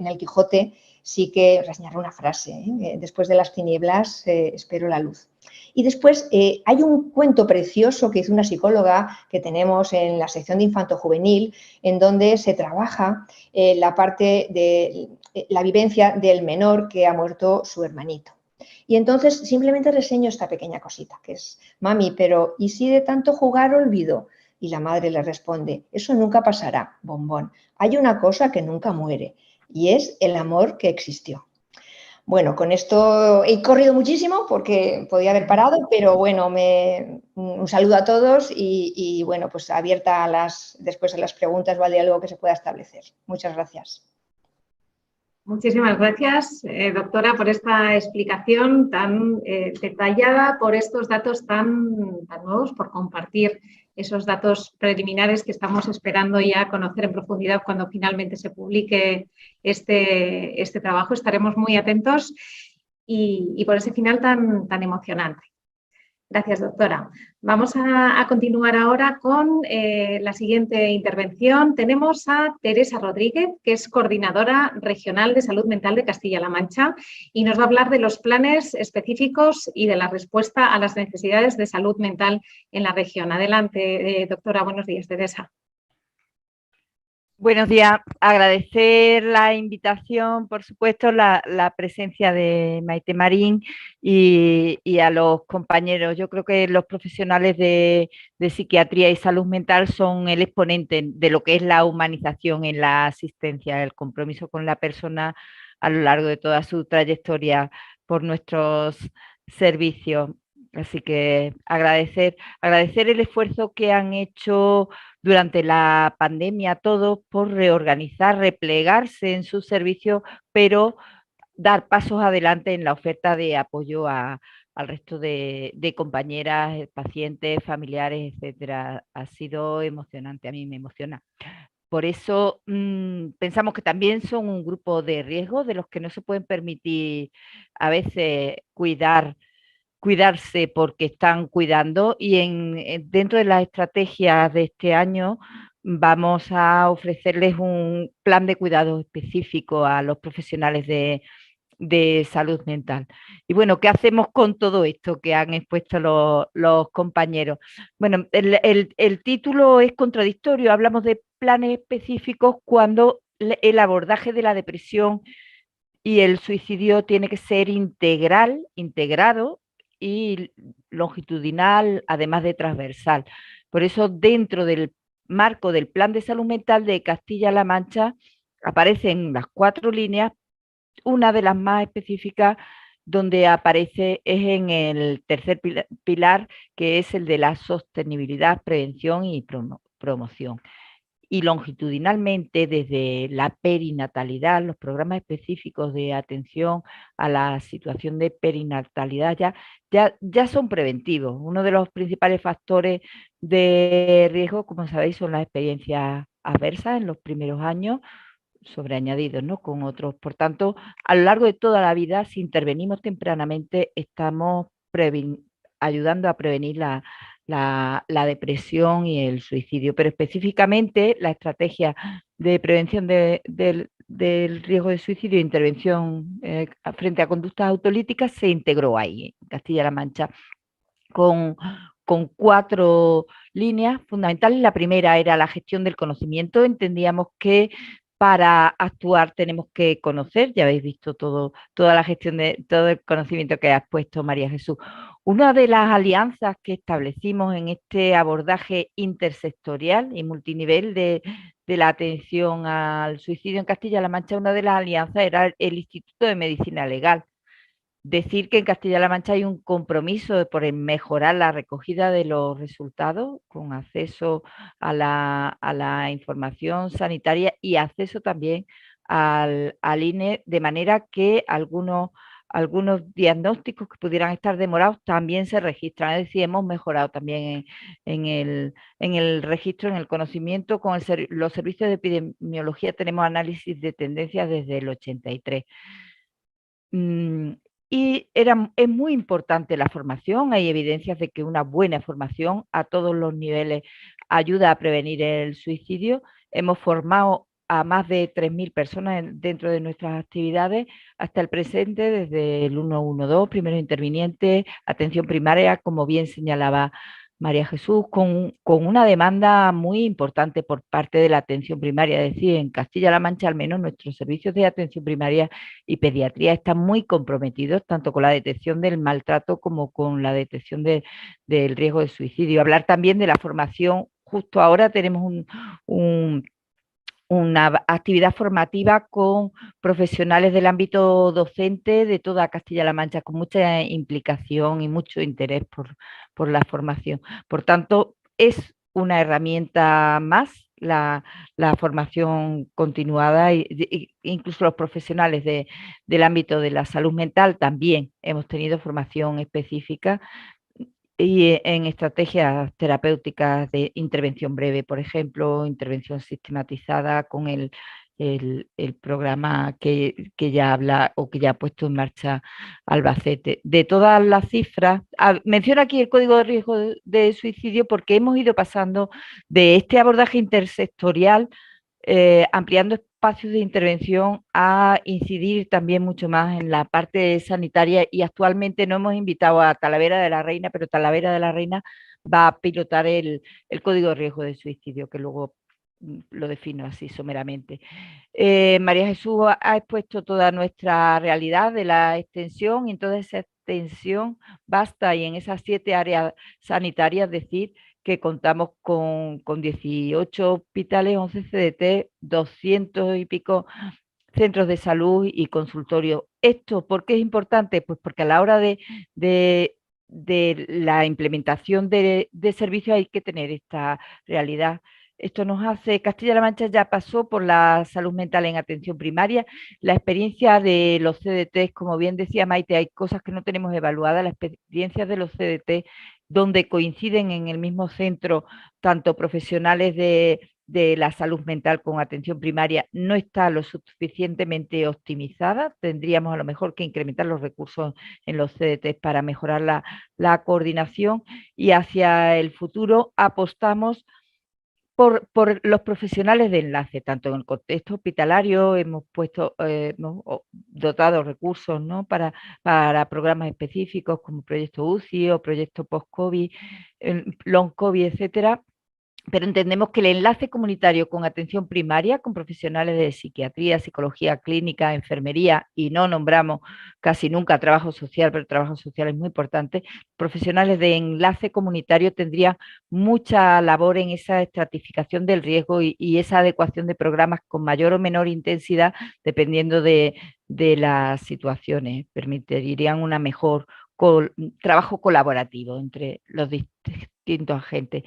el Quijote sí que reseñar una frase, después de las tinieblas espero la luz. Y después hay un cuento precioso que hizo una psicóloga que tenemos en la sección de infanto-juvenil, en donde se trabaja la parte de la vivencia del menor que ha muerto su hermanito. Y entonces simplemente reseño esta pequeña cosita, que es: mami, pero ¿y si de tanto jugar olvido? Y la madre le responde: eso nunca pasará, bombón. Hay una cosa que nunca muere y es el amor que existió. Bueno, con esto he corrido muchísimo porque podía haber parado, pero bueno, un saludo a todos y bueno, pues abierta después a las preguntas o al diálogo que se pueda establecer. Muchas gracias. Muchísimas gracias, doctora, por esta explicación tan detallada, por estos datos tan nuevos, por compartir esos datos preliminares que estamos esperando ya conocer en profundidad cuando finalmente se publique este trabajo. Estaremos muy atentos y por ese final tan emocionante. Gracias, doctora. Vamos a continuar ahora con la siguiente intervención. Tenemos a Teresa Rodríguez, que es coordinadora regional de salud mental de Castilla-La Mancha y nos va a hablar de los planes específicos y de la respuesta a las necesidades de salud mental en la región. Adelante, doctora. Buenos días, Teresa. Buenos días. Agradecer la invitación, por supuesto, la presencia de Maite Marín y a los compañeros. Yo creo que los profesionales de psiquiatría y salud mental son el exponente de lo que es la humanización en la asistencia, el compromiso con la persona a lo largo de toda su trayectoria por nuestros servicios. Así que agradecer el esfuerzo que han hecho durante la pandemia todos por reorganizar, replegarse en sus servicios, pero dar pasos adelante en la oferta de apoyo al resto de compañeras, pacientes, familiares, etcétera. Ha sido emocionante, a mí me emociona. Por eso pensamos que también son un grupo de riesgo de los que no se pueden permitir a veces cuidarse porque están cuidando y dentro de las estrategias de este año vamos a ofrecerles un plan de cuidado específico a los profesionales de salud mental. Y bueno, ¿qué hacemos con todo esto que han expuesto los compañeros? Bueno, el título es contradictorio, hablamos de planes específicos cuando el abordaje de la depresión y el suicidio tiene que ser integrado y longitudinal, además de transversal. Por eso, dentro del marco del Plan de Salud Mental de Castilla-La Mancha aparecen las 4 líneas. Una de las más específicas donde aparece es en el tercer pilar, que es el de la sostenibilidad, prevención y promoción. Y longitudinalmente, desde la perinatalidad, los programas específicos de atención a la situación de perinatalidad ya son preventivos. Uno de los principales factores de riesgo, como sabéis, son las experiencias adversas en los primeros años, sobreañadidos, ¿no?, con otros. Por tanto, a lo largo de toda la vida, si intervenimos tempranamente, estamos ayudando a prevenir la depresión y el suicidio. Pero específicamente la estrategia de prevención del riesgo de suicidio e intervención frente a conductas autolíticas se integró ahí, en Castilla-La Mancha, con 4 líneas fundamentales. La primera era la gestión del conocimiento. Entendíamos que para actuar tenemos que conocer, ya habéis visto toda la gestión de todo el conocimiento que has puesto, María Jesús. Una de las alianzas que establecimos en este abordaje intersectorial y multinivel de la atención al suicidio en Castilla-La Mancha, una de las alianzas era el Instituto de Medicina Legal. Decir que en Castilla-La Mancha hay un compromiso por mejorar la recogida de los resultados con acceso a la información sanitaria y acceso también al INE, de manera que algunos diagnósticos que pudieran estar demorados también se registran. Es decir, hemos mejorado también en el registro, en el conocimiento. Con los servicios de epidemiología tenemos análisis de tendencias desde el 83. Y es muy importante la formación. Hay evidencias de que una buena formación a todos los niveles ayuda a prevenir el suicidio. Hemos formado a más de 3.000 personas dentro de nuestras actividades hasta el presente, desde el 112, primeros intervinientes, atención primaria, como bien señalaba María Jesús, con una demanda muy importante por parte de la atención primaria. Es decir, en Castilla-La Mancha, al menos, nuestros servicios de atención primaria y pediatría están muy comprometidos, tanto con la detección del maltrato como con la detección del riesgo de suicidio. Hablar también de la formación. Justo ahora tenemos una actividad formativa con profesionales del ámbito docente de toda Castilla-La Mancha, con mucha implicación y mucho interés por la formación. Por tanto, es una herramienta más la formación continuada, incluso los profesionales del ámbito de la salud mental también hemos tenido formación específica, y en estrategias terapéuticas de intervención breve, por ejemplo, intervención sistematizada con el programa que ya habla o que ya ha puesto en marcha Albacete. De todas las cifras, menciono aquí el código de riesgo de suicidio porque hemos ido pasando de este abordaje intersectorial, ampliando espacios de intervención, a incidir también mucho más en la parte sanitaria, y actualmente no hemos invitado a Talavera de la Reina, pero Talavera de la Reina va a pilotar el código de riesgo de suicidio, que luego lo defino así someramente. María Jesús ha expuesto toda nuestra realidad de la extensión, y en toda esa extensión basta, y en esas 7 áreas sanitarias, decir que contamos con 18 hospitales, 11 CDT, 200 y pico centros de salud y consultorios. ¿Esto por qué es importante? Pues porque a la hora de la implementación de servicios hay que tener esta realidad. Esto nos hace, Castilla-La Mancha ya pasó por la salud mental en atención primaria. La experiencia de los CDT, como bien decía Maite, hay cosas que no tenemos evaluadas. La experiencia de los CDT, donde coinciden en el mismo centro tanto profesionales de la salud mental con atención primaria, no está lo suficientemente optimizada. Tendríamos a lo mejor que incrementar los recursos en los CDT para mejorar la coordinación, y hacia el futuro apostamos por los profesionales de enlace, tanto en el contexto hospitalario. Hemos dotado recursos, ¿no?, para programas específicos como proyecto UCI o proyecto post-COVID, long-COVID, etcétera, pero entendemos que el enlace comunitario con atención primaria, con profesionales de psiquiatría, psicología clínica, enfermería, y no nombramos casi nunca trabajo social, pero trabajo social es muy importante, profesionales de enlace comunitario tendrían mucha labor en esa estratificación del riesgo y esa adecuación de programas con mayor o menor intensidad dependiendo de las situaciones, permitirían una mejor trabajo colaborativo entre los distintos agentes.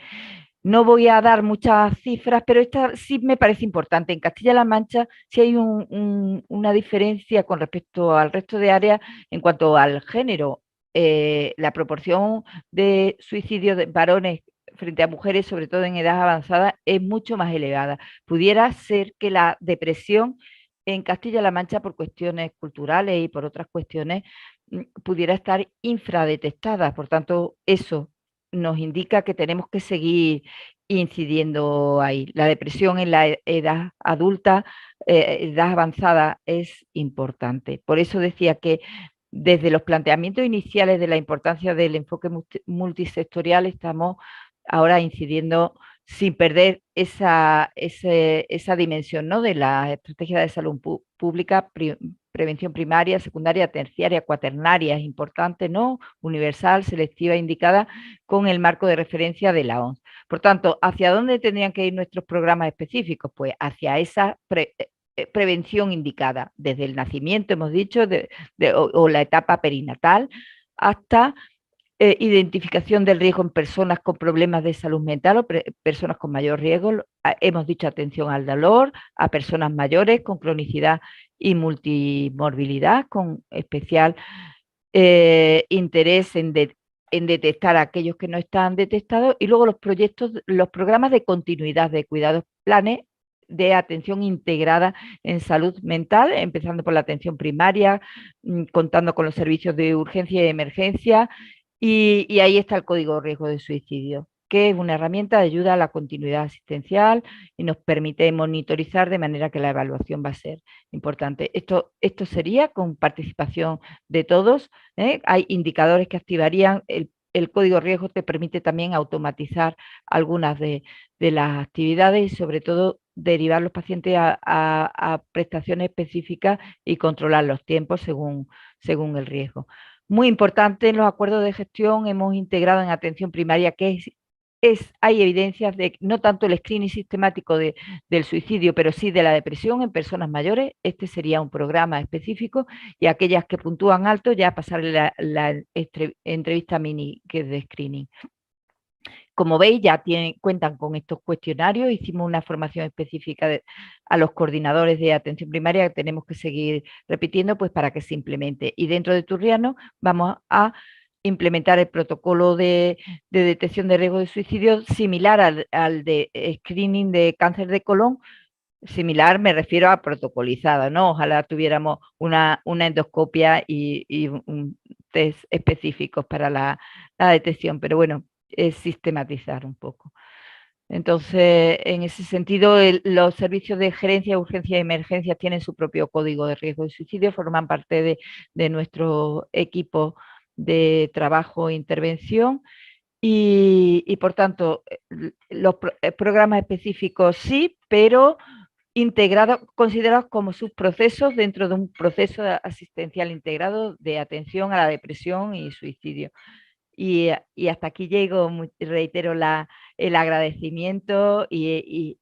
No voy a dar muchas cifras, pero esta sí me parece importante. En Castilla-La Mancha sí hay una diferencia con respecto al resto de áreas en cuanto al género. La proporción de suicidios de varones frente a mujeres, sobre todo en edad avanzada, es mucho más elevada. Pudiera ser que la depresión en Castilla-La Mancha, por cuestiones culturales y por otras cuestiones, pudiera estar infradetectada. Por tanto, eso nos indica que tenemos que seguir incidiendo ahí. La depresión en la edad adulta, edad avanzada, es importante. Por eso decía que desde los planteamientos iniciales de la importancia del enfoque multisectorial estamos ahora incidiendo sin perder esa dimensión, ¿no?, de la estrategia de salud pública, prevención primaria, secundaria, terciaria, cuaternaria, es importante, ¿no?, universal, selectiva, indicada, con el marco de referencia de la OMS. Por tanto, ¿hacia dónde tendrían que ir nuestros programas específicos? Pues hacia esa prevención indicada, desde el nacimiento, hemos dicho, o la etapa perinatal, hasta identificación del riesgo en personas con problemas de salud mental o personas con mayor riesgo. Hemos dicho atención al dolor, a personas mayores con cronicidad y multimorbilidad, con especial interés en detectar a aquellos que no están detectados, y luego los programas de continuidad de cuidados, planes de atención integrada en salud mental, empezando por la atención primaria, contando con los servicios de urgencia y emergencia, y ahí está el código de riesgo de suicidio, que es una herramienta de ayuda a la continuidad asistencial y nos permite monitorizar de manera que la evaluación va a ser importante. Esto sería con participación de todos, ¿eh? Hay indicadores que activarían el código de riesgo, te permite también automatizar algunas de las actividades y sobre todo derivar los pacientes a prestaciones específicas y controlar los tiempos según el riesgo. Muy importante, en los acuerdos de gestión hemos integrado en atención primaria que hay evidencias de no tanto el screening sistemático del suicidio, pero sí de la depresión en personas mayores. Este sería un programa específico, y aquellas que puntúan alto ya pasarle la entrevista mini, que es de screening. Como veis, ya cuentan con estos cuestionarios. Hicimos una formación específica a los coordinadores de atención primaria que tenemos que seguir repitiendo, pues, para que se implemente. Y dentro de Turriano vamos a implementar el protocolo de detección de riesgo de suicidio similar al de screening de cáncer de colon. Similar me refiero a protocolizado, ¿no? Ojalá tuviéramos una endoscopia y un test específicos para la detección, pero bueno, es sistematizar un poco. Entonces, en ese sentido, los servicios de gerencia, urgencia y emergencias tienen su propio código de riesgo de suicidio, forman parte de nuestro equipo de trabajo e intervención, y por tanto, los programas específicos sí, pero integrados, considerados como subprocesos dentro de un proceso asistencial integrado de atención a la depresión y suicidio. Y hasta aquí llego, reitero el agradecimiento y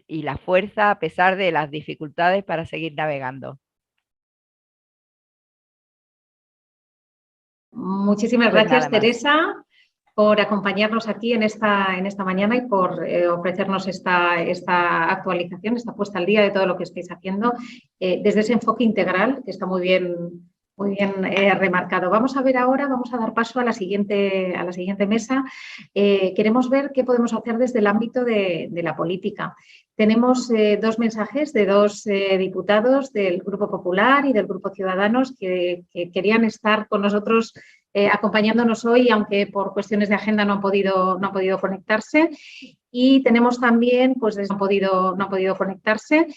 la fuerza a pesar de las dificultades para seguir navegando. Muchísimas gracias, Teresa, por acompañarnos aquí en esta mañana y por ofrecernos esta actualización, esta puesta al día de todo lo que estáis haciendo desde ese enfoque integral, que está muy bien remarcado. Vamos a ver ahora, vamos a dar paso a la siguiente mesa. Queremos ver qué podemos hacer desde el ámbito de la política. Tenemos dos mensajes de dos diputados del Grupo Popular y del Grupo Ciudadanos que querían estar con nosotros acompañándonos hoy, aunque por cuestiones de agenda no han podido conectarse. Y tenemos también, pues no han podido conectarse.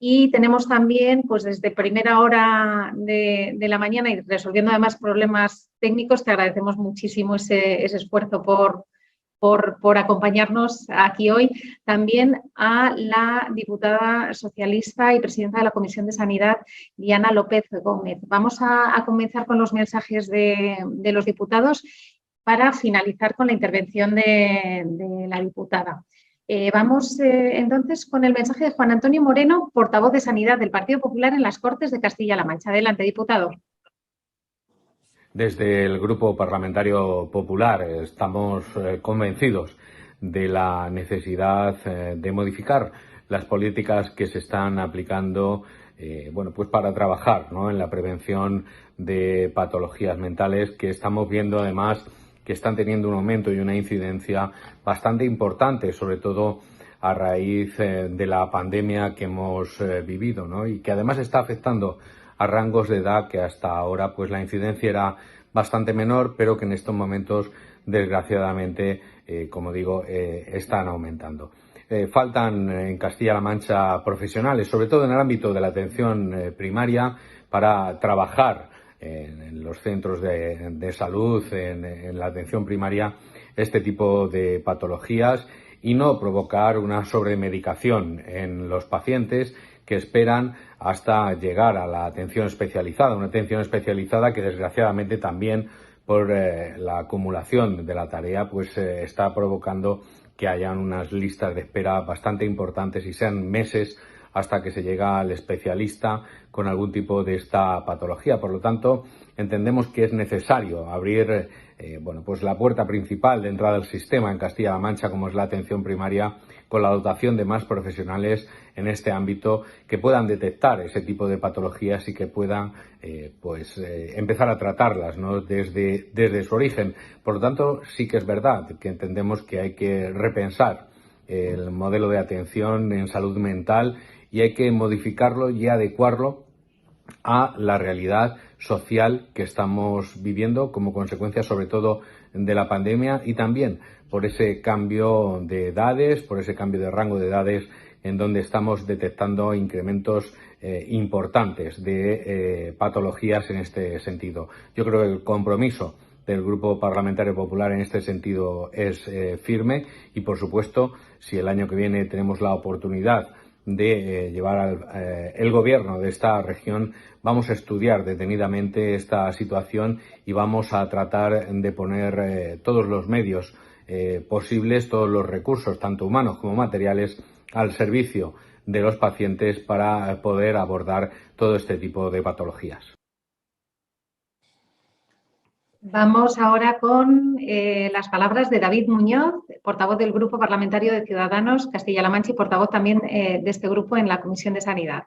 Y tenemos también, pues desde primera hora de la mañana y resolviendo además problemas técnicos, te agradecemos muchísimo ese esfuerzo por por acompañarnos aquí hoy. También a la diputada socialista y presidenta de la Comisión de Sanidad, Diana López Gómez. Vamos a comenzar con los mensajes de los diputados para finalizar con la intervención de la diputada. Vamos entonces con el mensaje de Juan Antonio Moreno, portavoz de Sanidad del Partido Popular en las Cortes de Castilla-La Mancha. Adelante, diputado. Desde el Grupo Parlamentario Popular estamos convencidos de la necesidad de modificar las políticas que se están aplicando pues para trabajar, ¿no?, en la prevención de patologías mentales, que estamos viendo además que están teniendo un aumento y una incidencia bastante importante, sobre todo a raíz de la pandemia que hemos vivido, ¿no?, y que además está afectando a rangos de edad que hasta ahora pues la incidencia era bastante menor, pero que en estos momentos desgraciadamente, como digo, están aumentando. Faltan en Castilla-La Mancha profesionales, sobre todo en el ámbito de la atención primaria, para trabajar en los centros de salud, en la atención primaria, este tipo de patologías y no provocar una sobremedicación en los pacientes que esperan hasta llegar a la atención especializada, una atención especializada que desgraciadamente también por la acumulación de la tarea pues está provocando que hayan unas listas de espera bastante importantes y sean meses hasta que se llega al especialista con algún tipo de esta patología. Por lo tanto, entendemos que es necesario abrir pues la puerta principal de entrada al sistema en Castilla-La Mancha, como es la atención primaria, con la dotación de más profesionales en este ámbito que puedan detectar ese tipo de patologías y que puedan empezar a tratarlas, ¿no?, desde su origen. Por lo tanto, sí que es verdad que entendemos que hay que repensar el modelo de atención en salud mental y hay que modificarlo y adecuarlo a la realidad social que estamos viviendo como consecuencia sobre todo de la pandemia y también por ese cambio de edades, por ese cambio de rango de edades en donde estamos detectando incrementos importantes de patologías en este sentido. Yo creo que el compromiso del Grupo Parlamentario Popular en este sentido es firme y, por supuesto, si el año que viene tenemos la oportunidad de llevar el gobierno de esta región, vamos a estudiar detenidamente esta situación y vamos a tratar de poner todos los medios posibles, todos los recursos, tanto humanos como materiales, al servicio de los pacientes para poder abordar todo este tipo de patologías. Vamos ahora con las palabras de David Muñoz, portavoz del Grupo Parlamentario de Ciudadanos Castilla-La Mancha y portavoz también de este grupo en la Comisión de Sanidad.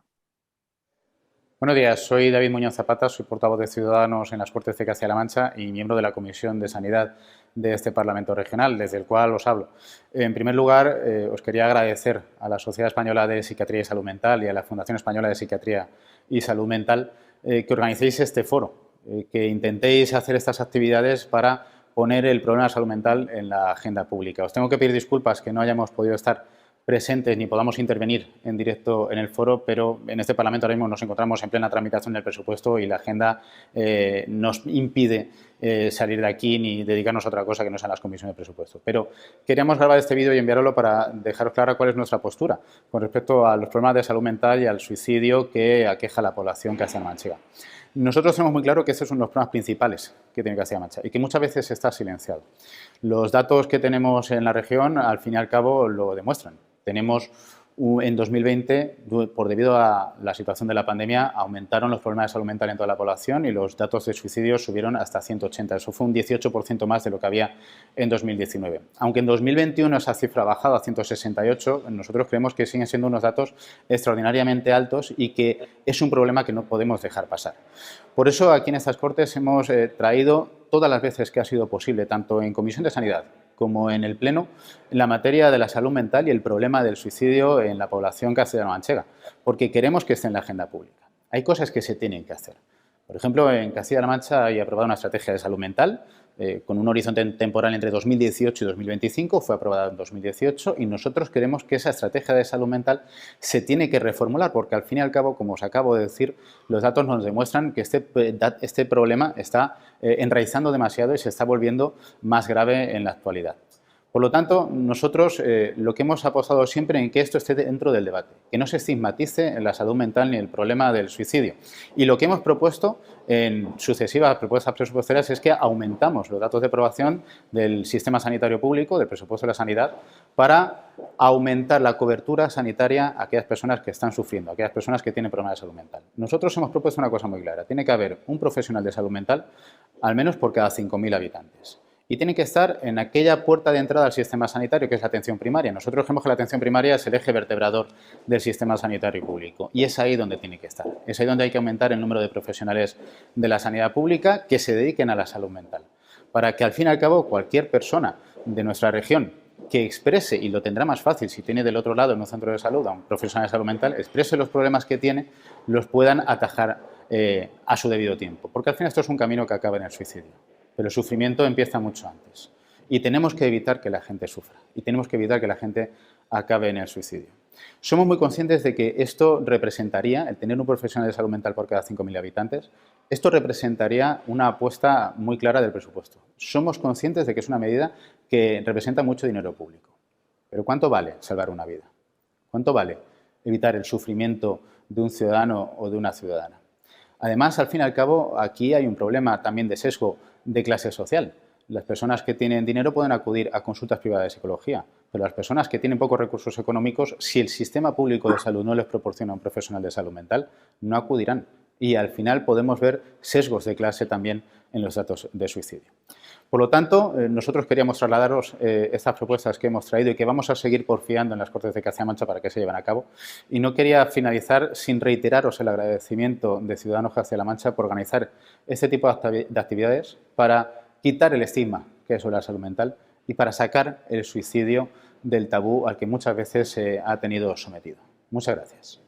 Buenos días, soy David Muñoz Zapata, soy portavoz de Ciudadanos en las Cortes de Castilla-La Mancha y miembro de la Comisión de Sanidad de este Parlamento Regional, desde el cual os hablo. En primer lugar, os quería agradecer a la Sociedad Española de Psiquiatría y Salud Mental y a la Fundación Española de Psiquiatría y Salud Mental que organicéis este foro, que intentéis hacer estas actividades para poner el problema de salud mental en la agenda pública. Os tengo que pedir disculpas que no hayamos podido estar presentes ni podamos intervenir en directo en el foro, pero en este Parlamento ahora mismo nos encontramos en plena tramitación del presupuesto y la agenda nos impide salir de aquí ni dedicarnos a otra cosa que no sean las comisiones de presupuesto. Pero queríamos grabar este vídeo y enviarlo para dejaros clara cuál es nuestra postura con respecto a los problemas de salud mental y al suicidio que aqueja a la población castilla-manchega. Nosotros tenemos muy claro que estos son los problemas principales que tiene Castilla-La Mancha y que muchas veces está silenciado. Los datos que tenemos en la región, al fin y al cabo, lo demuestran. Tenemos en 2020, debido a la situación de la pandemia, aumentaron los problemas de salud mental en toda la población y los datos de suicidios subieron hasta 180. Eso fue un 18% más de lo que había en 2019. Aunque en 2021 esa cifra ha bajado a 168, nosotros creemos que siguen siendo unos datos extraordinariamente altos y que es un problema que no podemos dejar pasar. Por eso, aquí en estas Cortes hemos traído todas las veces que ha sido posible, tanto en Comisión de Sanidad como en el Pleno, en la materia de la salud mental y el problema del suicidio en la población castellano-manchega, porque queremos que esté en la agenda pública. Hay cosas que se tienen que hacer. Por ejemplo, en Castilla-La Mancha hay aprobada una estrategia de salud mental con un horizonte temporal entre 2018 y 2025, fue aprobada en 2018 y nosotros queremos que esa estrategia de salud mental se tiene que reformular porque al fin y al cabo, como os acabo de decir, los datos nos demuestran que este problema está enraizando demasiado y se está volviendo más grave en la actualidad. Por lo tanto, nosotros lo que hemos apostado siempre en que esto esté dentro del debate, que no se estigmatice en la salud mental ni el problema del suicidio. Y lo que hemos propuesto en sucesivas propuestas presupuestarias es que aumentamos los datos de aprobación del sistema sanitario público, del presupuesto de la sanidad, para aumentar la cobertura sanitaria a aquellas personas que están sufriendo, a aquellas personas que tienen problemas de salud mental. Nosotros hemos propuesto una cosa muy clara. Tiene que haber un profesional de salud mental al menos por cada 5.000 habitantes. Y tiene que estar en aquella puerta de entrada al sistema sanitario, que es la atención primaria. Nosotros creemos que la atención primaria es el eje vertebrador del sistema sanitario público y es ahí donde tiene que estar. Es ahí donde hay que aumentar el número de profesionales de la sanidad pública que se dediquen a la salud mental, para que al fin y al cabo cualquier persona de nuestra región que exprese, y lo tendrá más fácil si tiene del otro lado en un centro de salud a un profesional de salud mental, exprese los problemas que tiene, los puedan atajar a su debido tiempo. Porque al fin esto es un camino que acaba en el suicidio. Pero el sufrimiento empieza mucho antes. Y tenemos que evitar que la gente sufra. Y tenemos que evitar que la gente acabe en el suicidio. Somos muy conscientes de que esto representaría, el tener un profesional de salud mental por cada 5.000 habitantes, esto representaría una apuesta muy clara del presupuesto. Somos conscientes de que es una medida que representa mucho dinero público. Pero ¿cuánto vale salvar una vida? ¿Cuánto vale evitar el sufrimiento de un ciudadano o de una ciudadana? Además, al fin y al cabo, aquí hay un problema también de sesgo de clase social. Las personas que tienen dinero pueden acudir a consultas privadas de psicología, pero las personas que tienen pocos recursos económicos, si el sistema público de salud no les proporciona un profesional de salud mental, no acudirán. Y al final podemos ver sesgos de clase también en los datos de suicidio. Por lo tanto, nosotros queríamos trasladaros estas propuestas que hemos traído y que vamos a seguir porfiando en las Cortes de Castilla-La Mancha para que se lleven a cabo. Y no quería finalizar sin reiteraros el agradecimiento de Ciudadanos de Castilla-La Mancha por organizar este tipo de actividades para quitar el estigma que es sobre la salud mental y para sacar el suicidio del tabú al que muchas veces se ha tenido sometido. Muchas gracias.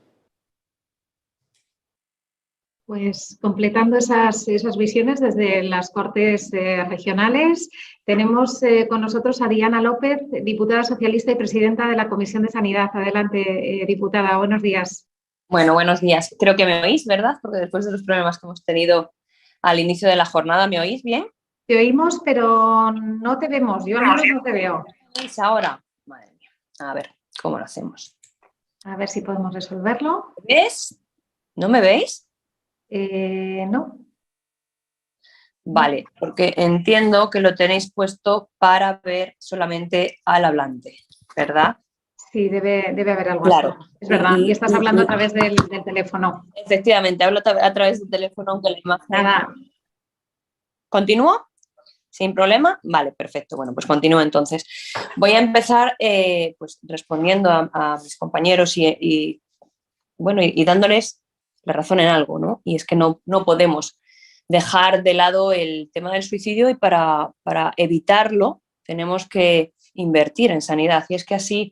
Pues completando esas visiones desde las Cortes regionales, tenemos con nosotros a Diana López, diputada socialista y presidenta de la Comisión de Sanidad. Adelante, diputada, buenos días. Bueno, buenos días. Creo que me oís, ¿verdad? Porque después de los problemas que hemos tenido al inicio de la jornada, ¿me oís bien? Te oímos, pero no te vemos. Yo al menos no te veo. ¿Me oís ahora? Madre mía. A ver, ¿cómo lo hacemos? A ver si podemos resolverlo. ¿Ves? ¿No me veis? No. Vale, porque entiendo que lo tenéis puesto para ver solamente al hablante, ¿verdad? Sí, debe haber algo claro. así. Es verdad, y estás hablando a través del teléfono. Efectivamente, hablo a través del teléfono, aunque la imagen... Nada. ¿Continúo? ¿Sin problema? Vale, perfecto. Bueno, pues continúo entonces. Voy a empezar pues respondiendo a mis compañeros y dándoles la razón en algo, ¿no? Y es que no podemos dejar de lado el tema del suicidio y para evitarlo tenemos que invertir en sanidad. Y es que así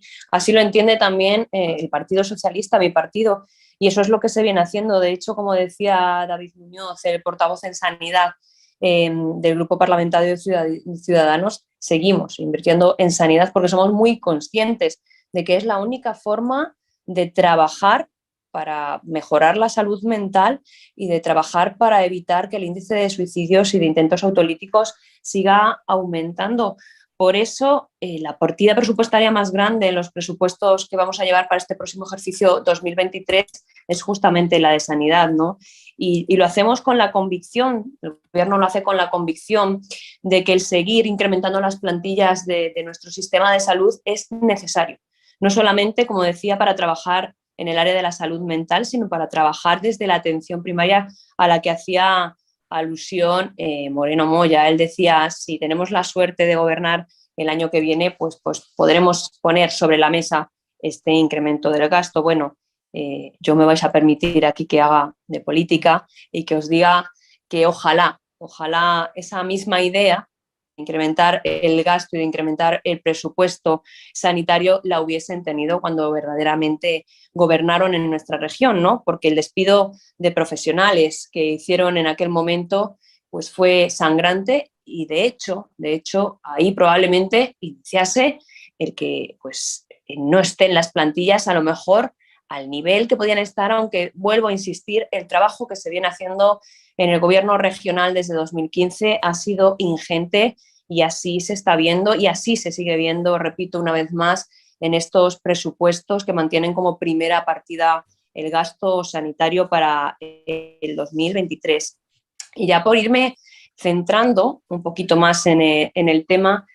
lo entiende también el Partido Socialista, mi partido, y eso es lo que se viene haciendo. De hecho, como decía David Muñoz, el portavoz en sanidad del Grupo Parlamentario de Ciudadanos, seguimos invirtiendo en sanidad porque somos muy conscientes de que es la única forma de trabajar para mejorar la salud mental y de trabajar para evitar que el índice de suicidios y de intentos autolíticos siga aumentando. Por eso, la partida presupuestaria más grande en los presupuestos que vamos a llevar para este próximo ejercicio 2023 es justamente la de sanidad, ¿no? Y lo hacemos con la convicción, el Gobierno lo hace con la convicción de que el seguir incrementando las plantillas de nuestro sistema de salud es necesario. No solamente, como decía, para trabajar en el área de la salud mental, sino para trabajar desde la atención primaria a la que hacía alusión Moreno Moya. Él decía, si tenemos la suerte de gobernar el año que viene, pues podremos poner sobre la mesa este incremento del gasto. Bueno, yo me vais a permitir aquí que haga de política y que os diga que ojalá esa misma idea de incrementar el gasto y de incrementar el presupuesto sanitario la hubiesen tenido cuando verdaderamente gobernaron en nuestra región, ¿no? Porque el despido de profesionales que hicieron en aquel momento pues fue sangrante y de hecho ahí probablemente iniciase el que pues no estén las plantillas a lo mejor al nivel que podían estar, aunque vuelvo a insistir, el trabajo que se viene haciendo en el gobierno regional desde 2015 ha sido ingente y así se está viendo y así se sigue viendo, repito una vez más, en estos presupuestos que mantienen como primera partida el gasto sanitario para el 2023. Y ya por irme centrando un poquito más en el tema,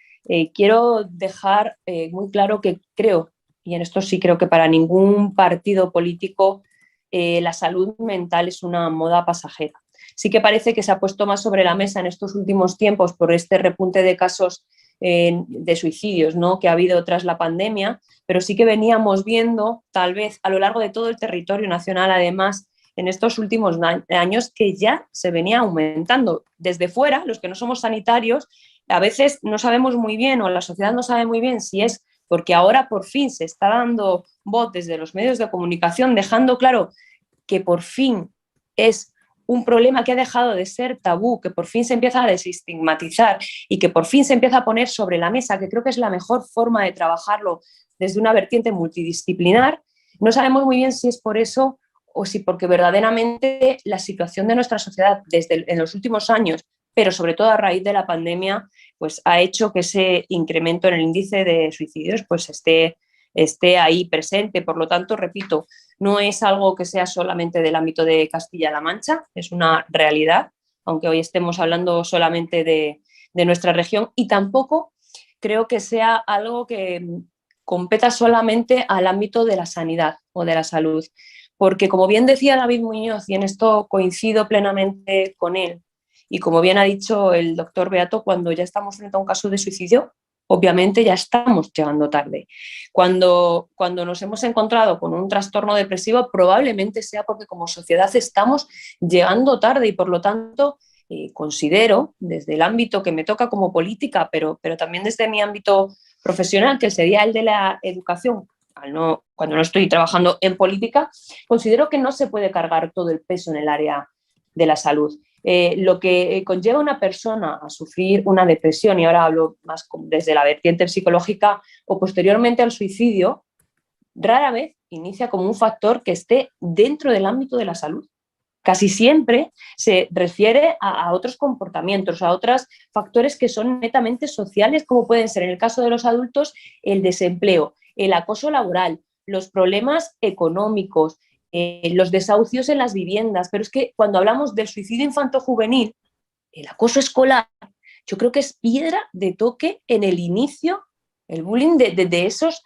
quiero dejar muy claro que creo, y en esto sí creo que para ningún partido político la salud mental es una moda pasajera. Sí que parece que se ha puesto más sobre la mesa en estos últimos tiempos por este repunte de casos de suicidios, ¿no?, que ha habido tras la pandemia, pero sí que veníamos viendo, tal vez a lo largo de todo el territorio nacional, además, en estos últimos años, que ya se venía aumentando. Desde fuera, los que no somos sanitarios, a veces no sabemos muy bien, o la sociedad no sabe muy bien si es porque ahora por fin se está dando voz desde los medios de comunicación, dejando claro que por fin es un problema que ha dejado de ser tabú, que por fin se empieza a desestigmatizar y que por fin se empieza a poner sobre la mesa, que creo que es la mejor forma de trabajarlo desde una vertiente multidisciplinar. No sabemos muy bien si es por eso o si porque verdaderamente la situación de nuestra sociedad en los últimos años, pero sobre todo a raíz de la pandemia, pues ha hecho que ese incremento en el índice de suicidios pues esté ahí presente. Por lo tanto, repito, no es algo que sea solamente del ámbito de Castilla-La Mancha, es una realidad, aunque hoy estemos hablando solamente de nuestra región, y tampoco creo que sea algo que competa solamente al ámbito de la sanidad o de la salud, porque como bien decía David Muñoz, y en esto coincido plenamente con él, y como bien ha dicho el doctor Beato, cuando ya estamos frente a un caso de suicidio, obviamente ya estamos llegando tarde. Cuando nos hemos encontrado con un trastorno depresivo, probablemente sea porque como sociedad estamos llegando tarde y por lo tanto considero, desde el ámbito que me toca como política, pero también desde mi ámbito profesional, que sería el de la educación, cuando no estoy trabajando en política, considero que no se puede cargar todo el peso en el área de la salud. Lo que conlleva a una persona a sufrir una depresión, y ahora hablo más desde la vertiente psicológica, o posteriormente al suicidio, rara vez inicia como un factor que esté dentro del ámbito de la salud. Casi siempre se refiere a otros comportamientos, a otros factores que son netamente sociales, como pueden ser, en el caso de los adultos, el desempleo, el acoso laboral, los problemas económicos, los desahucios en las viviendas. Pero es que cuando hablamos del suicidio infanto-juvenil, el acoso escolar, yo creo que es piedra de toque en el inicio, el bullying de esos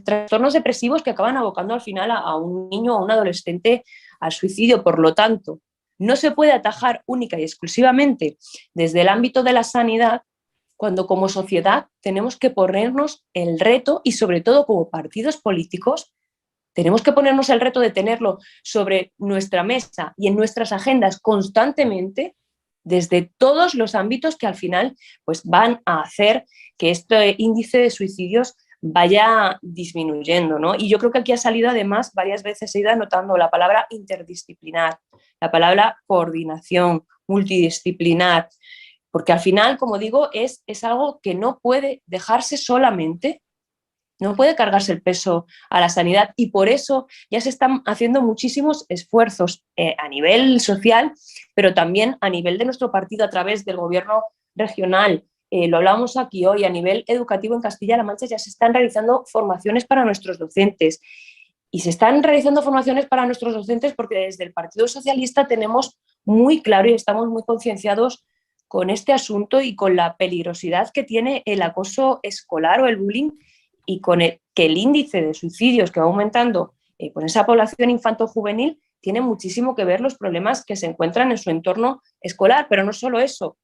trastornos depresivos que acaban abocando al final a un niño o a un adolescente al suicidio. Por lo tanto, no se puede atajar única y exclusivamente desde el ámbito de la sanidad, cuando como sociedad tenemos que ponernos el reto, y sobre todo como partidos políticos, tenemos que ponernos el reto de tenerlo sobre nuestra mesa y en nuestras agendas constantemente, desde todos los ámbitos que al final pues, van a hacer que este índice de suicidios vaya disminuyendo, ¿no? Y yo creo que aquí ha salido además varias veces, se ha ido anotando la palabra interdisciplinar, la palabra coordinación, multidisciplinar, porque al final, como digo, es algo que no puede dejarse solamente, no puede cargarse el peso a la sanidad, y por eso ya se están haciendo muchísimos esfuerzos a nivel social, pero también a nivel de nuestro partido a través del gobierno regional. Lo hablamos aquí hoy, a nivel educativo en Castilla-La Mancha ya se están realizando formaciones para nuestros docentes, y se están realizando formaciones para nuestros docentes porque desde el Partido Socialista tenemos muy claro y estamos muy concienciados con este asunto y con la peligrosidad que tiene el acoso escolar o el bullying, y con que el índice de suicidios que va aumentando con esa población infanto-juvenil tiene muchísimo que ver los problemas que se encuentran en su entorno escolar. Pero no solo eso,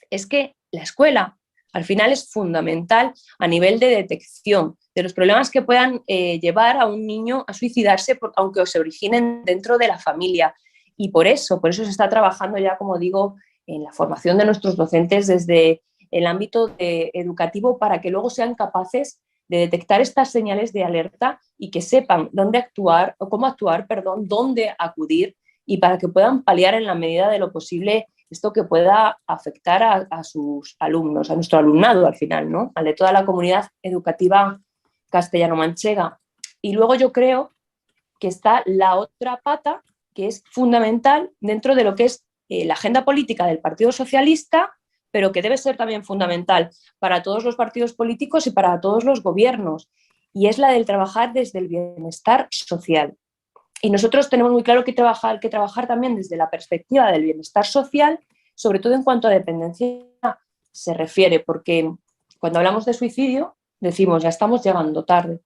es que la escuela al final es fundamental a nivel de detección de los problemas que puedan llevar a un niño a suicidarse, aunque se originen dentro de la familia. Y por eso se está trabajando ya, como digo, en la formación de nuestros docentes desde el ámbito educativo, para que luego sean capaces de detectar estas señales de alerta y que sepan dónde actuar, o cómo actuar, dónde acudir, y para que puedan paliar en la medida de lo posible esto que pueda afectar a sus alumnos, a nuestro alumnado al final, ¿no? Al de toda la comunidad educativa castellano-manchega. Y luego yo creo que está la otra pata, que es fundamental dentro de lo que es la agenda política del Partido Socialista, pero que debe ser también fundamental para todos los partidos políticos y para todos los gobiernos, y es la del trabajar desde el bienestar social. Y nosotros tenemos muy claro que trabajar también desde la perspectiva del bienestar social, sobre todo en cuanto a dependencia se refiere, porque cuando hablamos de suicidio decimos ya estamos llegando tarde,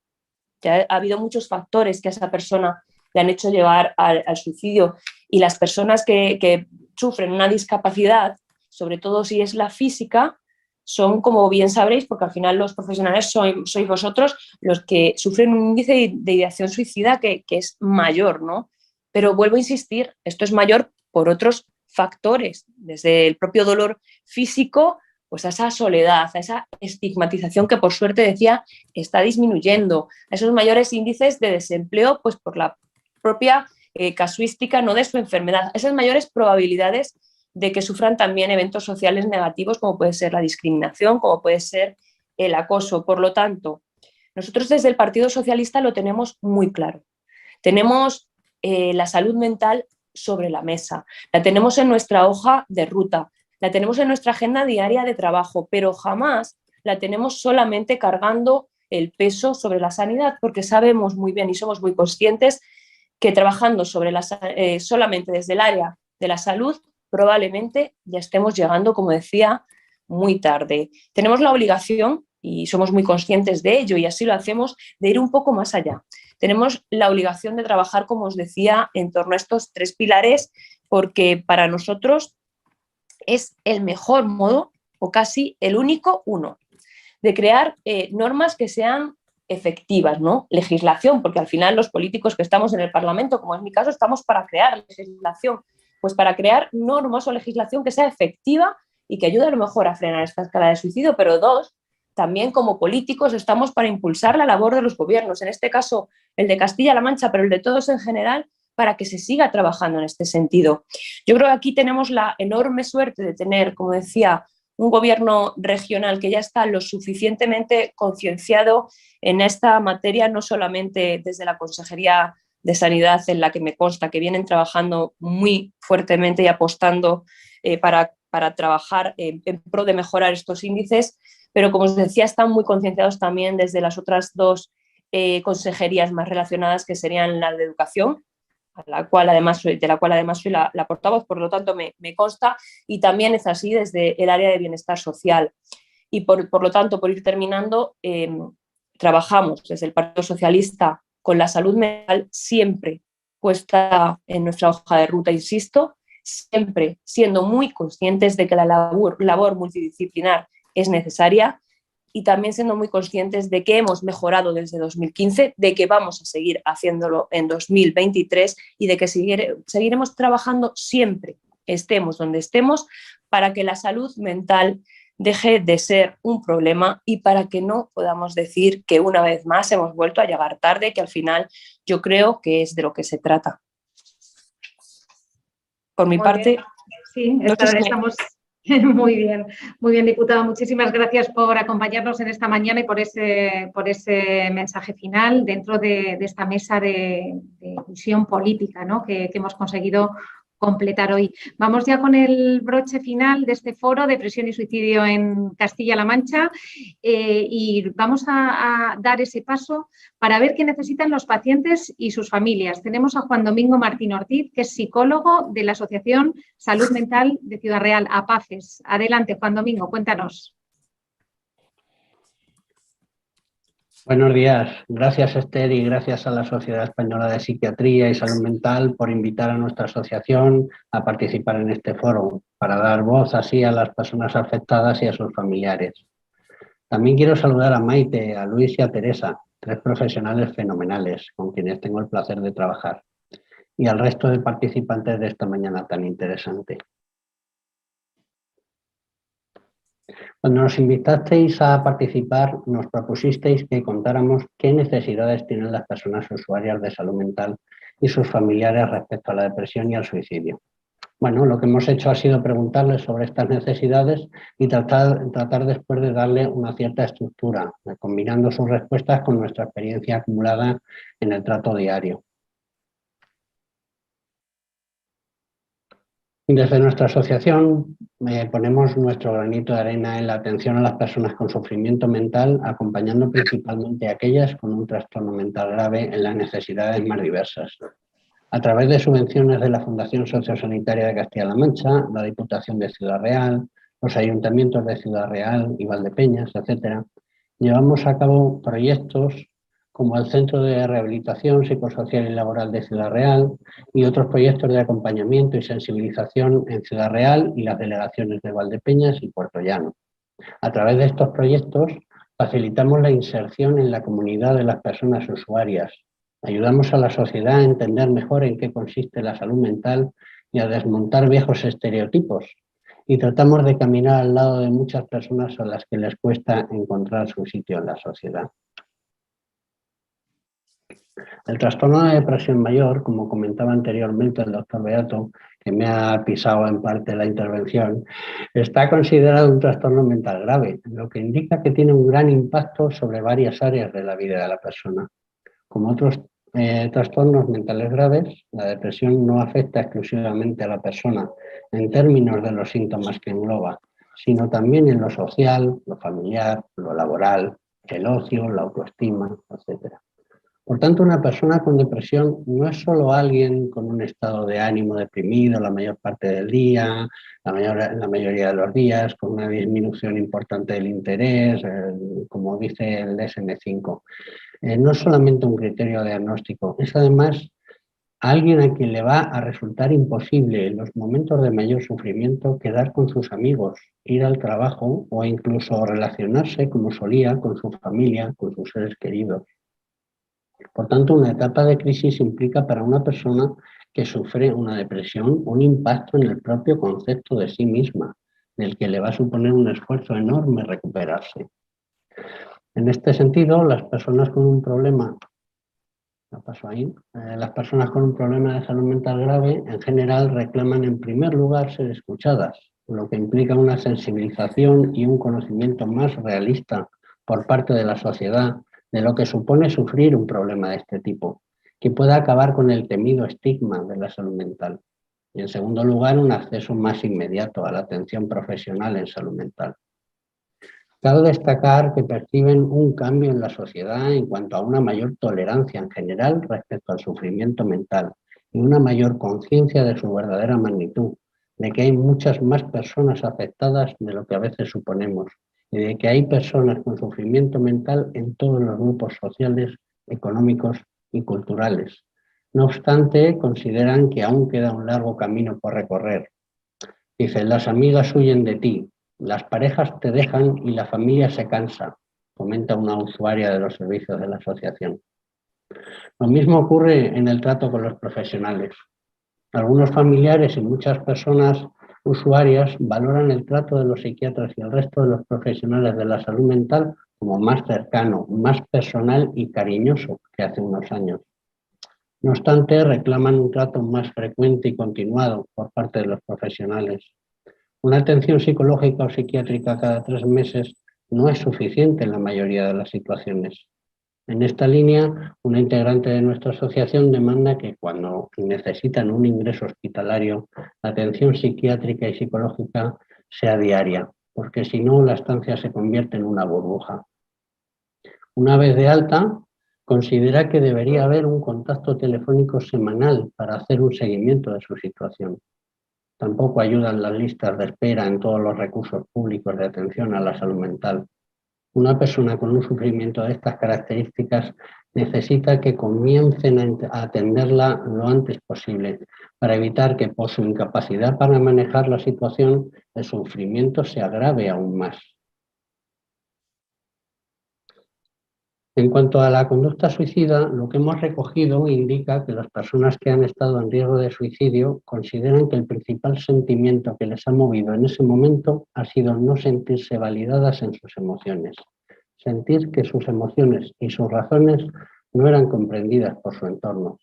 ya ha habido muchos factores que a esa persona le han hecho llevar al suicidio, y las personas que sufren una discapacidad, sobre todo si es la física, son, como bien sabréis, porque al final los profesionales sois vosotros los que sufren un índice de ideación suicida que es mayor, ¿no? Pero vuelvo a insistir, esto es mayor por otros factores, desde el propio dolor físico, pues a esa soledad, a esa estigmatización que por suerte decía está disminuyendo, a esos mayores índices de desempleo, pues por la propia casuística, no de su enfermedad, a esas mayores probabilidades de que sufran también eventos sociales negativos, como puede ser la discriminación, como puede ser el acoso. Por lo tanto, nosotros desde el Partido Socialista lo tenemos muy claro. Tenemos la salud mental sobre la mesa, la tenemos en nuestra hoja de ruta, la tenemos en nuestra agenda diaria de trabajo, pero jamás la tenemos solamente cargando el peso sobre la sanidad, porque sabemos muy bien y somos muy conscientes que trabajando solamente desde el área de la salud, probablemente ya estemos llegando, como decía, muy tarde. Tenemos la obligación, y somos muy conscientes de ello, y así lo hacemos, de ir un poco más allá. Tenemos la obligación de trabajar, como os decía, en torno a estos 3 pilares, porque para nosotros es el mejor modo, o casi el único uno, de crear normas que sean efectivas, ¿no? Legislación, porque al final los políticos que estamos en el Parlamento, como es mi caso, estamos para crear legislación, pues para crear normas o legislación que sea efectiva y que ayude a lo mejor a frenar esta escalada de suicidio, pero 2, también como políticos estamos para impulsar la labor de los gobiernos, en este caso el de Castilla-La Mancha, pero el de todos en general, para que se siga trabajando en este sentido. Yo creo que aquí tenemos la enorme suerte de tener, como decía, un gobierno regional que ya está lo suficientemente concienciado en esta materia, no solamente desde la Consejería de Sanidad, en la que me consta que vienen trabajando muy fuertemente y apostando para trabajar en pro de mejorar estos índices, pero como os decía, están muy concienciados también desde las otras 2 consejerías más relacionadas, que serían la de Educación, de la cual además soy la portavoz, por lo tanto me consta, y también es así desde el área de bienestar social. Y por lo tanto, por ir terminando, trabajamos desde el Partido Socialista con la salud mental siempre puesta en nuestra hoja de ruta, insisto, siempre siendo muy conscientes de que la labor multidisciplinar es necesaria, y también siendo muy conscientes de que hemos mejorado desde 2015, de que vamos a seguir haciéndolo en 2023 y de que seguiremos trabajando siempre, estemos donde estemos, para que la salud mental deje de ser un problema y para que no podamos decir que una vez más hemos vuelto a llegar tarde, que al final yo creo que es de lo que se trata. Por mi parte... Sí, estamos... Muy bien, diputado. Muchísimas gracias por acompañarnos en esta mañana y por ese mensaje final dentro de esta mesa de inclusión política, ¿no?, que hemos conseguido completar hoy. Vamos ya con el broche final de este foro de presión y suicidio en Castilla-La Mancha y vamos a dar ese paso para ver qué necesitan los pacientes y sus familias. Tenemos a Juan Domingo Martín Ortiz, que es psicólogo de la Asociación Salud Mental de Ciudad Real, APACES. Adelante, Juan Domingo, cuéntanos. Buenos días. Gracias, Esther, y gracias a la Sociedad Española de Psiquiatría y Salud Mental por invitar a nuestra asociación a participar en este foro, para dar voz así a las personas afectadas y a sus familiares. También quiero saludar a Maite, a Luis y a Teresa, 3 profesionales fenomenales con quienes tengo el placer de trabajar, y al resto de participantes de esta mañana tan interesante. Cuando nos invitasteis a participar, nos propusisteis que contáramos qué necesidades tienen las personas usuarias de salud mental y sus familiares respecto a la depresión y al suicidio. Bueno, lo que hemos hecho ha sido preguntarles sobre estas necesidades y tratar después de darle una cierta estructura, combinando sus respuestas con nuestra experiencia acumulada en el trato diario. Desde nuestra asociación ponemos nuestro granito de arena en la atención a las personas con sufrimiento mental, acompañando principalmente a aquellas con un trastorno mental grave en las necesidades más diversas. A través de subvenciones de la Fundación Sociosanitaria de Castilla-La Mancha, la Diputación de Ciudad Real, los ayuntamientos de Ciudad Real y Valdepeñas, etc., llevamos a cabo proyectos como el Centro de Rehabilitación Psicosocial y Laboral de Ciudad Real y otros proyectos de acompañamiento y sensibilización en Ciudad Real y las delegaciones de Valdepeñas y Puerto Llano. A través de estos proyectos facilitamos la inserción en la comunidad de las personas usuarias, ayudamos a la sociedad a entender mejor en qué consiste la salud mental y a desmontar viejos estereotipos, y tratamos de caminar al lado de muchas personas a las que les cuesta encontrar su sitio en la sociedad. El trastorno de depresión mayor, como comentaba anteriormente el doctor Beato, que me ha pisado en parte la intervención, está considerado un trastorno mental grave, lo que indica que tiene un gran impacto sobre varias áreas de la vida de la persona. Como otros trastornos mentales graves, la depresión no afecta exclusivamente a la persona en términos de los síntomas que engloba, sino también en lo social, lo familiar, lo laboral, el ocio, la autoestima, etc. Por tanto, una persona con depresión no es solo alguien con un estado de ánimo deprimido la mayor parte del día, la mayoría de los días, con una disminución importante del interés, como dice el DSM-5. No es solamente un criterio diagnóstico, es además alguien a quien le va a resultar imposible en los momentos de mayor sufrimiento quedar con sus amigos, ir al trabajo o incluso relacionarse como solía con su familia, con sus seres queridos. Por tanto, una etapa de crisis implica para una persona que sufre una depresión un impacto en el propio concepto de sí misma, del que le va a suponer un esfuerzo enorme recuperarse. En este sentido, las personas con un problema, las personas con un problema de salud mental grave en general reclaman en primer lugar ser escuchadas, lo que implica una sensibilización y un conocimiento más realista por parte de la sociedad de lo que supone sufrir un problema de este tipo, que pueda acabar con el temido estigma de la salud mental. Y en segundo lugar, un acceso más inmediato a la atención profesional en salud mental. Cabe destacar que perciben un cambio en la sociedad en cuanto a una mayor tolerancia en general respecto al sufrimiento mental y una mayor conciencia de su verdadera magnitud, de que hay muchas más personas afectadas de lo que a veces suponemos y de que hay personas con sufrimiento mental en todos los grupos sociales, económicos y culturales. No obstante, consideran que aún queda un largo camino por recorrer. Dicen, las amigas huyen de ti, las parejas te dejan y la familia se cansa, comenta una usuaria de los servicios de la asociación. Lo mismo ocurre en el trato con los profesionales. Algunos familiares y muchas personas usuarias valoran el trato de los psiquiatras y el resto de los profesionales de la salud mental como más cercano, más personal y cariñoso que hace unos años. No obstante, reclaman un trato más frecuente y continuado por parte de los profesionales. Una atención psicológica o psiquiátrica cada 3 meses no es suficiente en la mayoría de las situaciones. En esta línea, una integrante de nuestra asociación demanda que cuando necesitan un ingreso hospitalario, la atención psiquiátrica y psicológica sea diaria, porque si no, la estancia se convierte en una burbuja. Una vez de alta, considera que debería haber un contacto telefónico semanal para hacer un seguimiento de su situación. Tampoco ayudan las listas de espera en todos los recursos públicos de atención a la salud mental. Una persona con un sufrimiento de estas características necesita que comiencen a atenderla lo antes posible para evitar que por su incapacidad para manejar la situación el sufrimiento se agrave aún más. En cuanto a la conducta suicida, lo que hemos recogido indica que las personas que han estado en riesgo de suicidio consideran que el principal sentimiento que les ha movido en ese momento ha sido no sentirse validadas en sus emociones, sentir que sus emociones y sus razones no eran comprendidas por su entorno.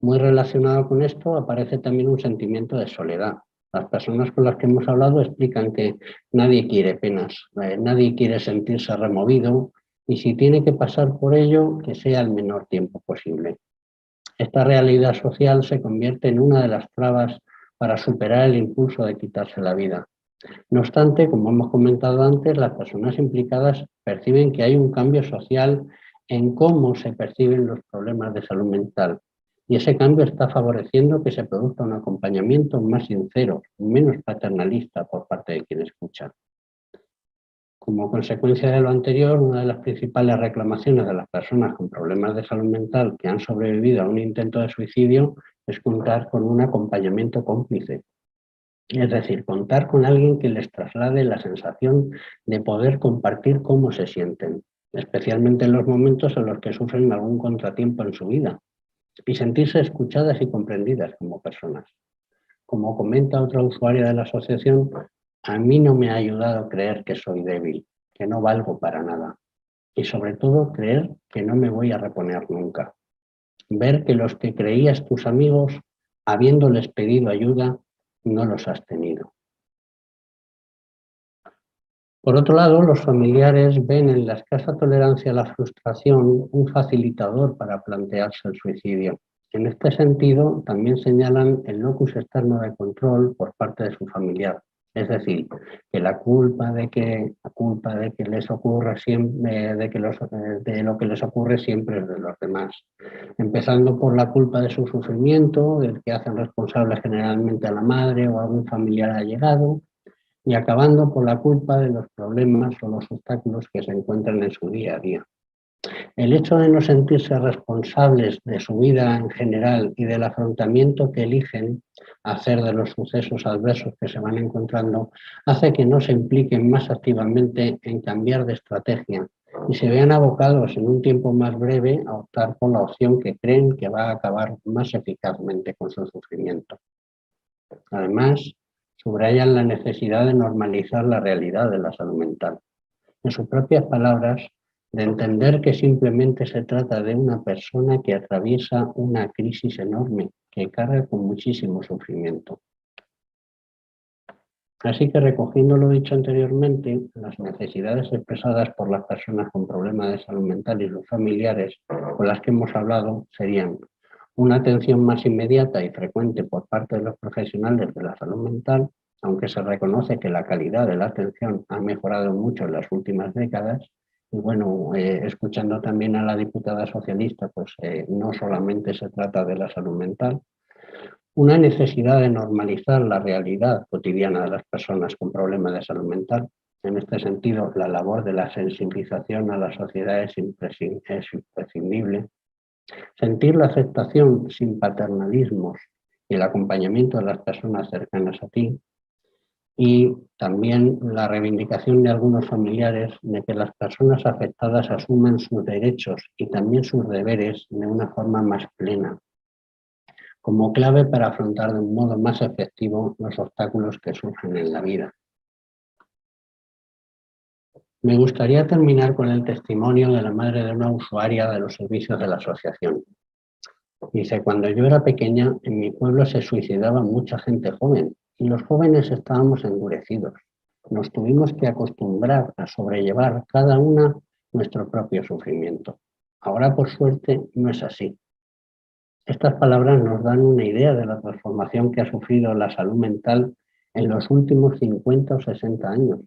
Muy relacionado con esto aparece también un sentimiento de soledad. Las personas con las que hemos hablado explican que nadie quiere penas, nadie quiere sentirse removido, y si tiene que pasar por ello, que sea el menor tiempo posible. Esta realidad social se convierte en una de las trabas para superar el impulso de quitarse la vida. No obstante, como hemos comentado antes, las personas implicadas perciben que hay un cambio social en cómo se perciben los problemas de salud mental. Y ese cambio está favoreciendo que se produzca un acompañamiento más sincero, menos paternalista por parte de quien escucha. Como consecuencia de lo anterior, una de las principales reclamaciones de las personas con problemas de salud mental que han sobrevivido a un intento de suicidio es contar con un acompañamiento cómplice. Es decir, contar con alguien que les traslade la sensación de poder compartir cómo se sienten, especialmente en los momentos en los que sufren algún contratiempo en su vida, y sentirse escuchadas y comprendidas como personas. Como comenta otra usuaria de la asociación, a mí no me ha ayudado a creer que soy débil, que no valgo para nada, y sobre todo creer que no me voy a reponer nunca. Ver que los que creías tus amigos, habiéndoles pedido ayuda, no los has tenido. Por otro lado, los familiares ven en la escasa tolerancia a la frustración un facilitador para plantearse el suicidio. En este sentido, también señalan el locus externo de control por parte de su familiar. Es decir, que la culpa de les ocurra siempre, de lo que les ocurre siempre es de los demás. Empezando por la culpa de su sufrimiento, del que hacen responsable generalmente a la madre o a algún familiar allegado, y acabando por la culpa de los problemas o los obstáculos que se encuentran en su día a día. El hecho de no sentirse responsables de su vida en general y del afrontamiento que eligen hacer de los sucesos adversos que se van encontrando hace que no se impliquen más activamente en cambiar de estrategia y se vean abocados en un tiempo más breve a optar por la opción que creen que va a acabar más eficazmente con su sufrimiento. Además, subrayan la necesidad de normalizar la realidad de la salud mental. En sus propias palabras, de entender que simplemente se trata de una persona que atraviesa una crisis enorme, que carga con muchísimo sufrimiento. Así que, recogiendo lo dicho anteriormente, las necesidades expresadas por las personas con problemas de salud mental y sus familiares con las que hemos hablado serían una atención más inmediata y frecuente por parte de los profesionales de la salud mental, aunque se reconoce que la calidad de la atención ha mejorado mucho en las últimas décadas. Y bueno, escuchando también a la diputada socialista, pues no solamente se trata de la salud mental. Una necesidad de normalizar la realidad cotidiana de las personas con problemas de salud mental. En este sentido, la labor de la sensibilización a la sociedad es imprescindible. Sentir la aceptación sin paternalismos y el acompañamiento de las personas cercanas a ti. Y también la reivindicación de algunos familiares de que las personas afectadas asuman sus derechos y también sus deberes de una forma más plena, como clave para afrontar de un modo más efectivo los obstáculos que surgen en la vida. Me gustaría terminar con el testimonio de la madre de una usuaria de los servicios de la asociación. Dice, cuando yo era pequeña, en mi pueblo se suicidaba mucha gente joven y los jóvenes estábamos endurecidos. Nos tuvimos que acostumbrar a sobrellevar cada una nuestro propio sufrimiento. Ahora, por suerte, no es así. Estas palabras nos dan una idea de la transformación que ha sufrido la salud mental en los últimos 50 o 60 años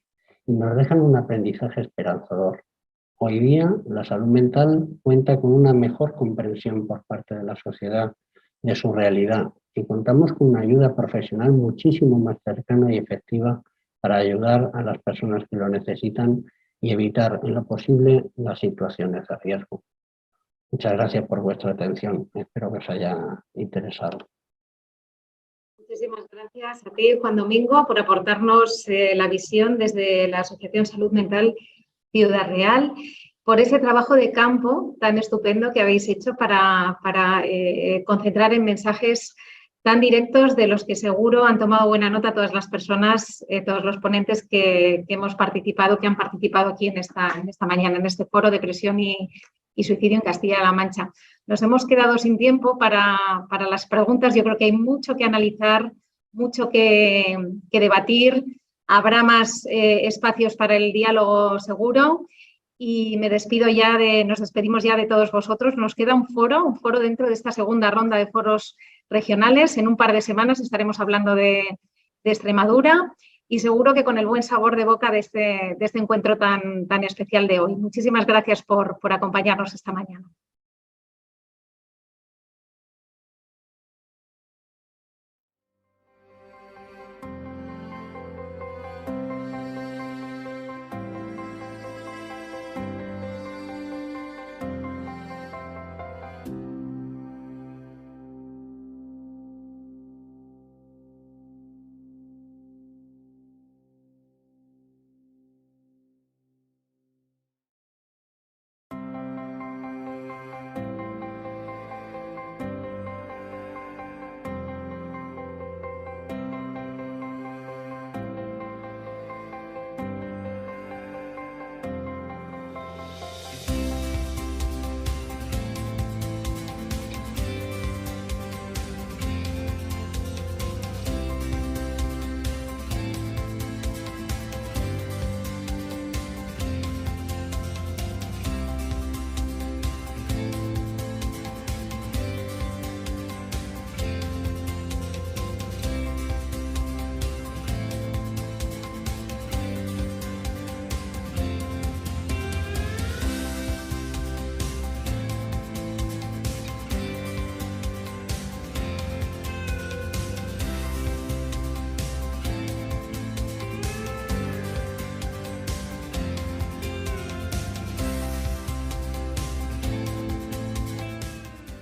y nos dejan un aprendizaje esperanzador. Hoy día, la salud mental cuenta con una mejor comprensión por parte de la sociedad de su realidad y contamos con una ayuda profesional muchísimo más cercana y efectiva para ayudar a las personas que lo necesitan y evitar en lo posible las situaciones de riesgo. Muchas gracias por vuestra atención. Espero que os haya interesado. Muchísimas gracias a ti, Juan Domingo, por aportarnos la visión desde la Asociación Salud Mental Ciudad Real, por ese trabajo de campo tan estupendo que habéis hecho para concentrar en mensajes tan directos de los que seguro han tomado buena nota todas las personas, todos los ponentes que hemos participado, que han participado aquí en esta mañana, en este foro de depresión y suicidio en Castilla-La Mancha. Nos hemos quedado sin tiempo para las preguntas. Yo creo que hay mucho que analizar, mucho que debatir. Habrá más espacios para el diálogo seguro. y me despido ya nos despedimos ya de todos vosotros. Nos queda un foro dentro de esta segunda ronda de foros regionales. En un par de semanas estaremos hablando de Extremadura y seguro que con el buen sabor de boca de este encuentro tan especial de hoy. Muchísimas gracias por acompañarnos esta mañana.